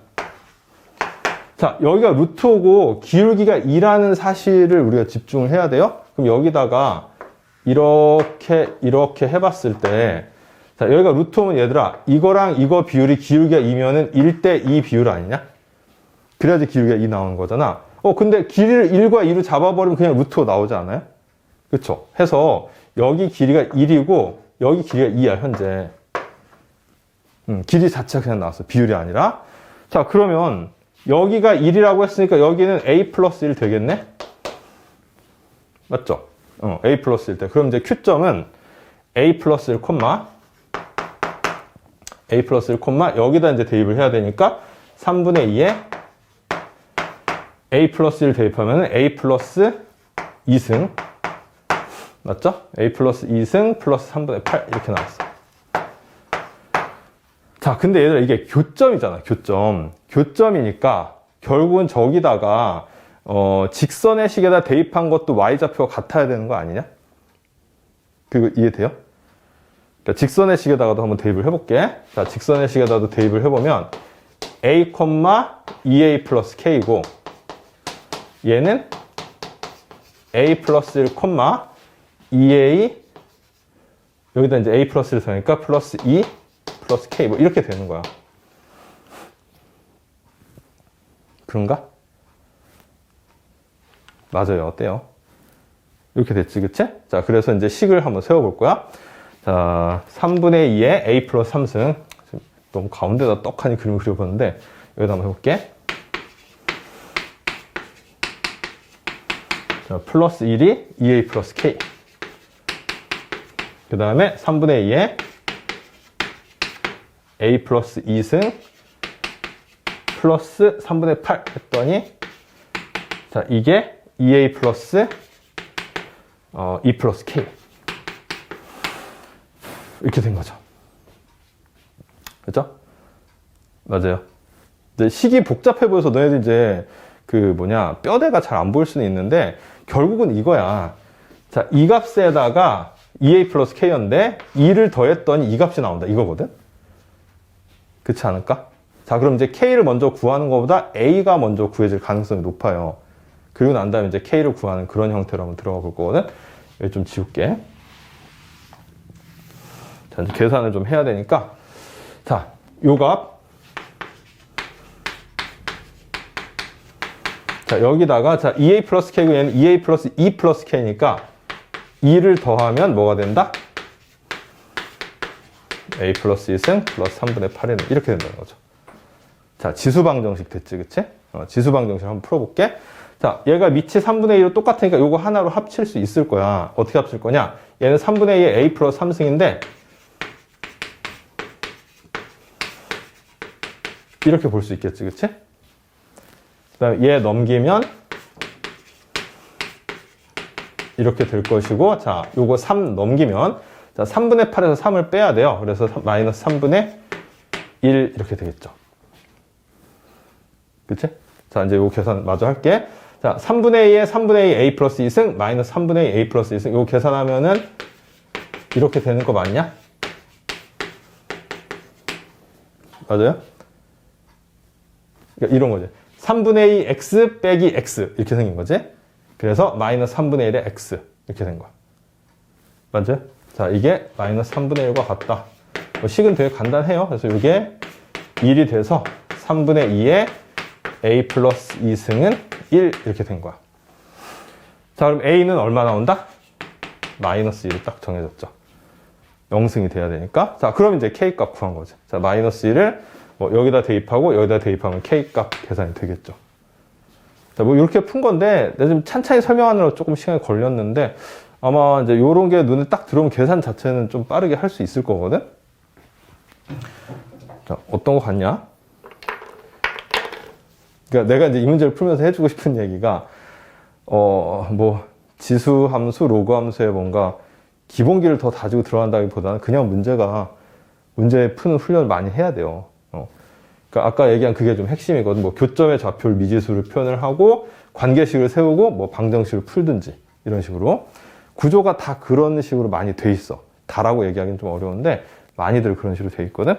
자, 여기가 루트 5고 기울기가 2라는 사실을 우리가 집중을 해야 돼요. 그럼 여기다가 이렇게 해봤을 때, 자, 여기가 루트 5면 얘들아, 이거랑 이거 비율이 기울기가 2면은 1대2 비율 아니냐? 그래야지 기울기가 2 나오는 거잖아. 근데 길이를 1과 2로 잡아버리면 그냥 루트 5 나오지 않아요? 그쵸? 해서 여기 길이가 1이고 여기 길이가 2야, 현재. 길이 자체가 그냥 나왔어. 비율이 아니라. 자, 그러면 여기가 1이라고 했으니까 여기는 A 플러스 1 되겠네? 맞죠? A 플러스 1 때. 그럼 이제 Q점은 A 플러스 1, A 플러스 1, 여기다 이제 대입을 해야 되니까 3분의 2에 A 플러스 1 대입하면 A 플러스 2승. 맞죠? A 플러스 2승 플러스 3분의 8 이렇게 나왔어. 자, 근데 얘들아, 이게 교점이잖아, 교점. 교점이니까, 결국은 저기다가, 직선의 식에다 대입한 것도 y좌표가 같아야 되는 거 아니냐? 그거 이해돼요? 그러니까 직선의 식에다가도 한번 대입을 해볼게. 자, 직선의 식에다가도 대입을 해보면, a, 2a 플러스 k고, 얘는 a 플러스 1, 2a, 여기다 이제 a 플러스 1을 쓰니까 플러스 2, 플러스 K 뭐 이렇게 되는 거야. 그런가? 맞아요. 어때요? 이렇게 됐지, 그치? 자, 그래서 이제 식을 한번 세워볼 거야. 자, 3분의 2에 A 플러스 3승. 너무 가운데다 떡하니 그림을 그려봤는데, 여기다 한번 해볼게. 자, 플러스 1이 2A 플러스 K. 그 다음에 3분의 2에 A 플러스 2승 플러스 3분의 8 했더니, 자, 이게 2A 플러스 2 플러스 K. 이렇게 된 거죠. 그죠? 맞아요. 근데 식이 복잡해 보여서 너희들 이제 뼈대가 잘 안 보일 수는 있는데, 결국은 이거야. 자, 이 값에다가 2A 플러스 K였는데, 2를 더했더니 이 값이 나온다. 이거거든? 그렇지 않을까? 자, 그럼 이제 K를 먼저 구하는 것보다 A가 먼저 구해질 가능성이 높아요. 그리고 난 다음에 이제 K를 구하는 그런 형태로 한번 들어가 볼 거거든? 여기 좀 지울게. 자, 이제 계산을 좀 해야 되니까. 자, 요 값. 자, 여기다가, 자, 2a 플러스 k고 얘는 2a 플러스 2 플러스 k니까 2를 더하면 뭐가 된다? a 플러스 2승 플러스 3분의 8은 이렇게 된다는 거죠. 자, 지수방정식 됐지, 그치? 지수방정식 한번 풀어볼게. 자, 얘가 밑이 3분의 2로 똑같으니까 요거 하나로 합칠 수 있을 거야. 어떻게 합칠 거냐? 얘는 3분의 2의 a 플러스 3승인데 이렇게 볼 수 있겠지, 그치? 그 다음에 얘 넘기면 이렇게 될 것이고, 자, 요거 3 넘기면, 자, 3분의 8에서 3을 빼야 돼요. 그래서 마이너스 3분의 1 이렇게 되겠죠. 그치? 자, 이제 요거 계산 마저 할게. 자, 3분의 2에 3분의 2 a 플러스 2승, 마이너스 3분의 2 a 플러스 2승. 요거 계산하면은 이렇게 되는 거 맞냐? 맞아요? 그러니까 이런 거지. 3분의 2 x 빼기 x 이렇게 생긴 거지. 그래서 마이너스 3분의 1의 x 이렇게 된 거야. 맞아요? 자, 이게 마이너스 3분의 1과 같다. 식은 되게 간단해요. 그래서 이게 1이 돼서 3분의 2의 a 플러스 2승은 1 이렇게 된 거야. 자, 그럼 a는 얼마 나온다? 마이너스 1이 딱 정해졌죠. 0승이 돼야 되니까. 자, 그럼 이제 k 값 구한 거지. 자, 마이너스 1을 뭐 여기다 대입하고 여기다 대입하면 k 값 계산이 되겠죠. 자, 뭐 이렇게 푼 건데 내가 좀 찬찬히 설명하느라 조금 시간이 걸렸는데 아마 이제 요런 게 눈에 딱 들어오면 계산 자체는 좀 빠르게 할 수 있을 거거든. 자, 어떤 거 같냐? 그러니까 내가 이제 이 문제를 풀면서 해주고 싶은 얘기가 뭐 지수 함수, 로그 함수에 뭔가 기본기를 더 다지고 들어간다기보다는 그냥 문제 푸는 훈련을 많이 해야 돼요. 그러니까 아까 얘기한 그게 좀 핵심이거든. 뭐 교점의 좌표를 미지수를 표현을 하고 관계식을 세우고 뭐 방정식을 풀든지 이런 식으로 구조가 다 그런 식으로 많이 돼 있어. 다라고 얘기하기는 좀 어려운데 많이들 그런 식으로 돼 있거든.